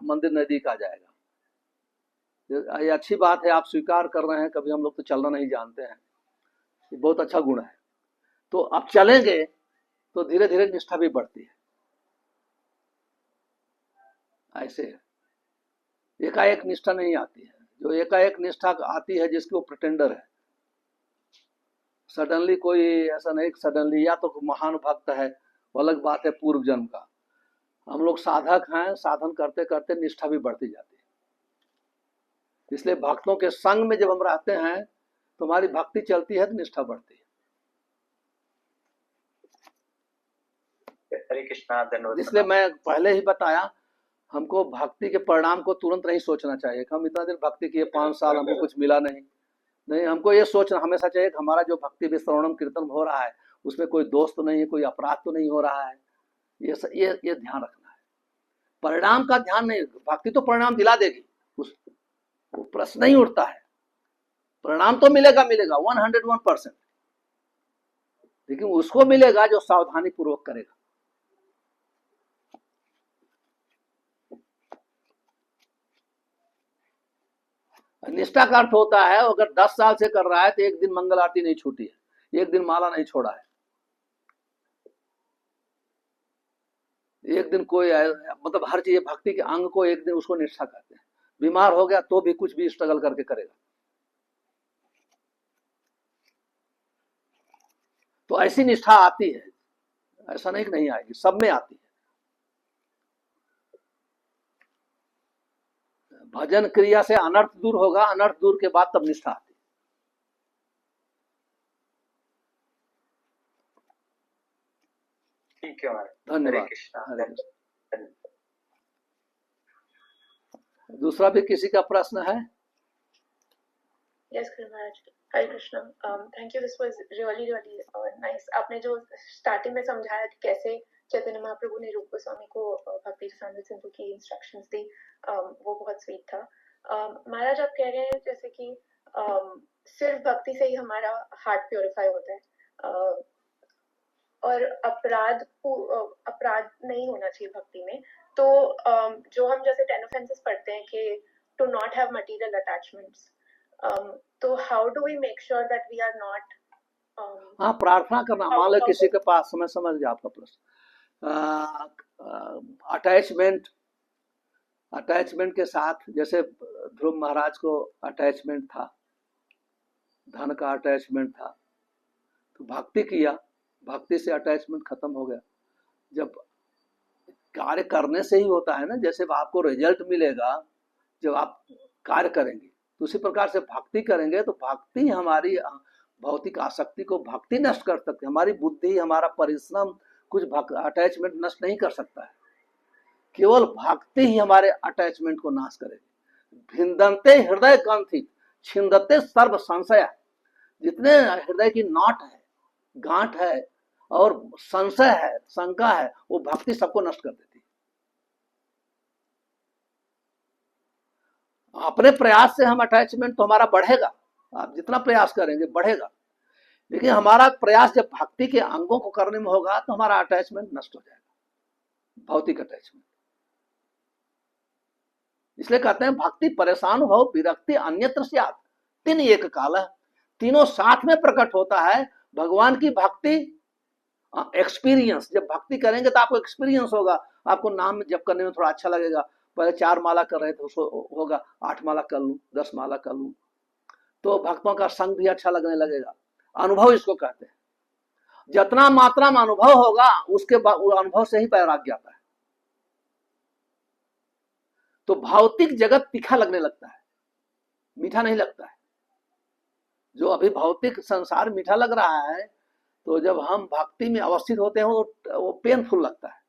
मंदिर नजदीक आ जाएगा। ये अच्छी बात है, आप स्वीकार कर रहे हैं। कभी हम लोग तो चलना नहीं जानते हैं, ये बहुत अच्छा गुण है। तो आप चलेंगे तो धीरे धीरे निष्ठा भी बढ़ती है। ऐसे एकाएक निष्ठा नहीं आती है। जो एकाएक निष्ठा आती है जिसकी वो प्रिटेंडर है, सडनली कोई ऐसा नहीं, सडनली या तो महान भक्त है, वो अलग बात है पूर्व जन्म का, हम लोग साधक हैं, साधन करते करते निष्ठा भी बढ़ती जाती है। इसलिए भक्तों के संग में जब हम रहते हैं तो हमारी भक्ति चलती है तो निष्ठा बढ़ती है। हरे कृष्णा, धन्यवाद। इसलिए मैं पहले ही बताया, हमको भक्ति के परिणाम को तुरंत नहीं सोचना चाहिए कि हम इतना देर भक्ति किए, 5 साल हमको कुछ मिला नहीं, हमको ये सोचना हमेशा चाहिए कि हमारा जो भक्ति भी श्रवणम कीर्तन हो रहा है उसमें कोई दोष तो नहीं है, कोई अपराध तो नहीं हो रहा है। ये ध्यान रखना है। परिणाम का ध्यान नहीं, भक्ति तो परिणाम दिला देगी, उस वो प्रश्न नहीं उठता है। परिणाम तो मिलेगा 101%, लेकिन उसको मिलेगा जो सावधानी पूर्वक करेगा। निष्ठा का अर्थ होता है अगर 10 साल से कर रहा है तो एक दिन मंगल आरती नहीं छूटी है, एक दिन माला नहीं छोड़ा है, एक दिन कोई मतलब हर चीज भक्ति के अंग को एक दिन उसको निष्ठा कहते हैं। बीमार हो गया तो भी कुछ भी स्ट्रगल करके करेगा। तो ऐसी निष्ठा आती है, ऐसा नहीं कि नहीं आएगी, सब में आती है। भजन क्रिया से अनर्थ दूर होगा, अनर्थ दूर के बाद तब निष्ठा आती है। ठीक है, धन्यवाद। हरे कृष्णा। दूसरा भी किसी का प्रश्न है? Yes, Maharaj. Hare Krishna. Thank you. This was really nice. आपने जो स्टार्टिंग में समझाया कि कैसे चैतन्य महाप्रभु ने रूप गोस्वामी को भक्ति रसामृत सिंधु की इंस्ट्रक्शंस दी, वो बहुत स्वीट था। महाराज आप कह रहे हैं जैसे कि सिर्फ भक्ति से ही हमारा हार्ट प्योरीफाई होता है, और अपराध नहीं होना चाहिए भक्ति में। तो जो हम जैसे 10 offenses पढ़ते हैं कि to not have material attachments, तो how do we make sure that we are not हाँ, प्रार्थना करना। मान लो किसी के पास, मैं समझ गया आपका प्रश्न, अटैचमेंट के साथ, जैसे ध्रुव महाराज को अटैचमेंट था, धन का अटैचमेंट था, तो भक्ति किया, भक्ति से अटैचमेंट खत्म हो गया। जब कार्य करने से ही होता है ना, जैसे आपको रिजल्ट मिलेगा जब आप कार्य करेंगे, तो उसी प्रकार से भक्ति करेंगे तो भक्ति हमारी भौतिक आसक्ति को भक्ति नष्ट कर सकती है। हमारी बुद्धि, हमारा परिश्रम कुछ अटैचमेंट नष्ट नहीं कर सकता है, केवल भक्ति ही हमारे अटैचमेंट को नाश करेगी। भिंदन्ते हृदय ग्रंथि छिंदते सर्व संशय। जितने हृदय की नॉट है, गांठ है और संशय है, शंका है, वो भक्ति सबको नष्ट कर देती है। अपने प्रयास से हम अटैचमेंट तो हमारा बढ़ेगा, आप जितना प्रयास करेंगे बढ़ेगा, लेकिन हमारा प्रयास जब भक्ति के अंगों को करने में होगा तो हमारा अटैचमेंट नष्ट हो जाएगा, भौतिक अटैचमेंट। इसलिए कहते हैं भक्ति परेशान हो, विरक्ति अन्यत्र स्यात्, तीन एक काल, तीनों साथ में प्रकट होता है। भगवान की भक्ति एक्सपीरियंस, जब भक्ति करेंगे तो आपको एक्सपीरियंस होगा, आपको नाम जप करने में थोड़ा अच्छा लगेगा। पहले 4 माला कर रहे थे, उसको होगा 8 माला कर लूं, 10 माला कर लूं, तो भक्तों का संग भी अच्छा लगने लगेगा। अनुभव इसको कहते हैं। जितना मात्रा में अनुभव होगा उसके बाद अनुभव से ही वैराग्य आता है। तो भौतिक जगत तीखा लगने लगता है, मीठा नहीं लगता है। जो अभी भौतिक संसार मीठा लग रहा है, तो जब हम भक्ति में अवस्थित होते हैं वो पेनफुल लगता है,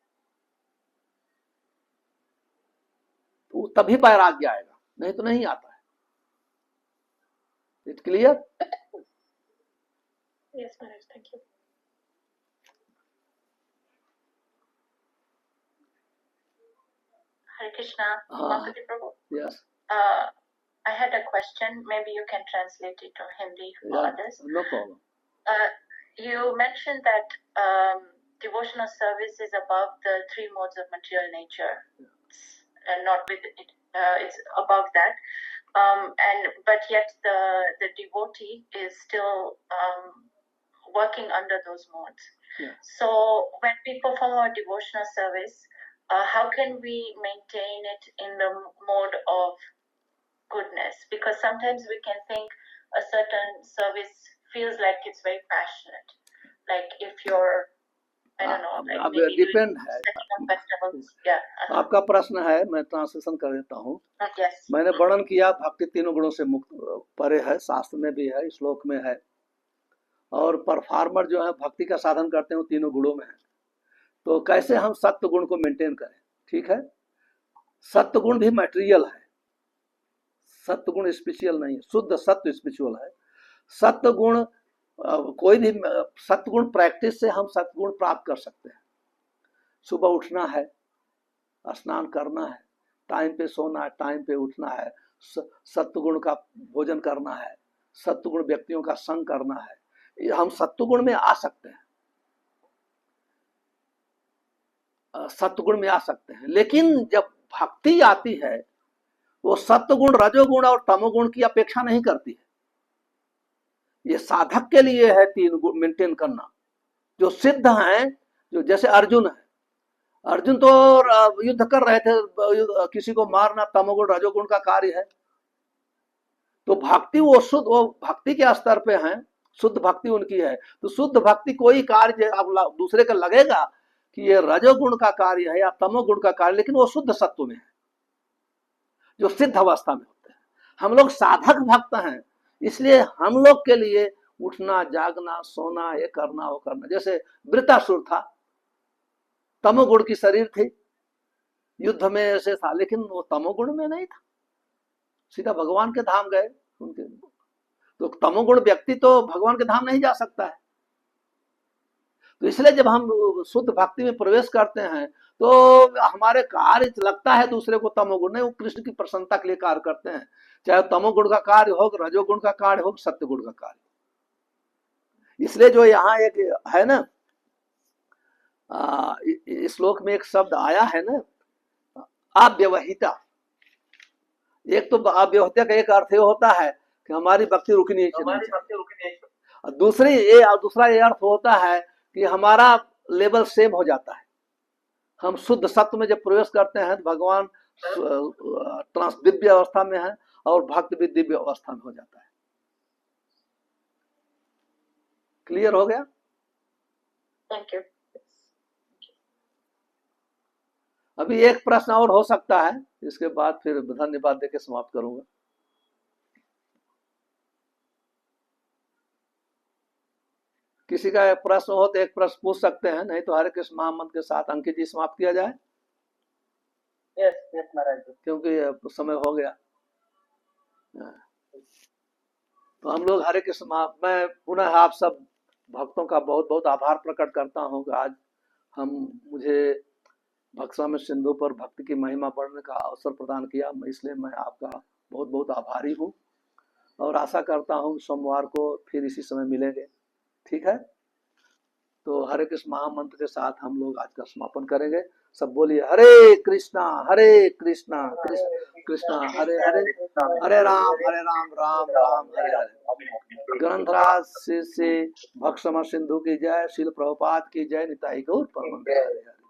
तो तभी वैराग्य आएगा, नहीं तो नहीं आता है। It clear? Yes, Maharaj. Thank you. Hare Krishna. Bhakti Prabhu. Yes. I had a question. Maybe you can translate it to Hindi for others. No problem. You mentioned that devotional service is above the 3 modes of material nature, and not with it. It's above that, but yet the devotee is still working under those modes. Yeah. So when we perform our devotional service, how can we maintain it in the mode of goodness? Because sometimes we can think a certain service feels like it's very passionate. Like if you're I don't know, like अब maybe depend है, section of festivals. Yeah. आपका प्रश्न है, मैं translation कर देता हूँ। Yes. मैंने वर्णन किया भक्ति तीनों गुणों से मुक्त परे है, शास्त्र में भी है, श्लोक में है, और परफॉर्मर जो है भक्ति का साधन करते हैं वो तीनों गुणों में है। तो कैसे हम सत्य गुण को मेंटेन करें? ठीक है, सत्य गुण भी मटेरियल है, सत्य गुण स्पिरिचुअल नहीं है, शुद्ध सत्य स्पिरिचुअल है। सत्य गुण कोई भी सत्य गुण प्रैक्टिस से हम सत्य गुण प्राप्त कर सकते हैं। सुबह उठना है, स्नान करना है, टाइम पे सोना है, टाइम पे उठना है, सत्य गुण का भोजन करना है, सत्य गुण व्यक्तियों का संग करना है, हम सत्य गुण में आ सकते हैं, सत्य गुण में आ सकते हैं। लेकिन जब भक्ति आती है वो सत्य गुण, रजोगुण और तमोगुण की अपेक्षा नहीं करती है। ये साधक के लिए है तीन गुण मेंटेन करना। जो सिद्ध हैं, जो जैसे अर्जुन है, अर्जुन तो युद्ध कर रहे थे, किसी को मारना तमोगुण रजोगुण का कार्य है। तो भक्ति वो शुद्ध, वो भक्ति के स्तर पे हैं, शुद्ध भक्ति उनकी है। तो शुद्ध भक्ति कोई कार्य अब दूसरे का लगेगा कि ये रजोगुण का कार्य है या तमोगुण का कार्य, लेकिन वो शुद्ध सत्व में है, जो सिद्ध अवस्था में होते हैं। हम लोग साधक भक्त हैं, इसलिए हम लोग के लिए उठना, जागना, सोना, ये करना, वो करना। जैसे वृत्तासुर था, तमोगुण की शरीर थी, युद्ध में ऐसे था, लेकिन वो तमोगुण में नहीं था, सीधा भगवान के धाम गए उनके। तो तमोगुण व्यक्ति तो भगवान के धाम नहीं जा सकता है। तो इसलिए जब हम शुद्ध भक्ति में प्रवेश करते हैं तो हमारे कार्य लगता है दूसरे को तमोगुण नहीं, वो कृष्ण की प्रसन्नता के लिए कार्य करते हैं, चाहे तमोगुण का कार्य हो, रजोगुण का कार्य हो, सत्य गुण का कार्य। इसलिए जो यहाँ एक है ना, इस श्लोक में एक शब्द आया है ना, अव्यवहिता। एक तो अव्यवहिता का एक अर्थ होता है कि हमारी भक्ति रुकनी नहीं चाहिए, दूसरा ये अर्थ होता है कि हमारा लेवल सेम हो जाता है। हम शुद्ध सत्य में जब प्रवेश करते हैं तो भगवान दिव्य अवस्था में है और भक्त भी दिव्य अवस्था में हो जाता है। क्लियर हो गया? Thank you. अभी एक प्रश्न और हो सकता है, इसके बाद फिर धन्यवाद देके समाप्त करूंगा। किसी का प्रश्न हो तो एक प्रश्न पूछ सकते हैं, नहीं तो हरे कृष्ण महामंत्र के साथ अंकित जी समाप्त किया जाए। यस महाराज जी, क्योंकि समय हो गया। तो हम लोग हरे कृष्ण मैं पुनः आप सब भक्तों का बहुत बहुत आभार प्रकट करता हूँ कि आज मुझे भक्साम सिंधु पर भक्ति की महिमा बढ़ने का अवसर प्रदान किया। इसलिए मैं आपका बहुत बहुत आभारी हूँ और आशा करता हूँ सोमवार को फिर इसी समय मिलेंगे। ठीक है, तो हरे कृष्ण महामंत्र के साथ हम लोग आज का समापन करेंगे। सब बोलिए हरे कृष्णा कृष्ण कृष्ण हरे हरे, हरे राम राम राम हरे हरे। ग्रंथराज से भक्सम सिंधु की जय, शिल प्रभुपाद की जय, निताई गौर परम हरे हरे।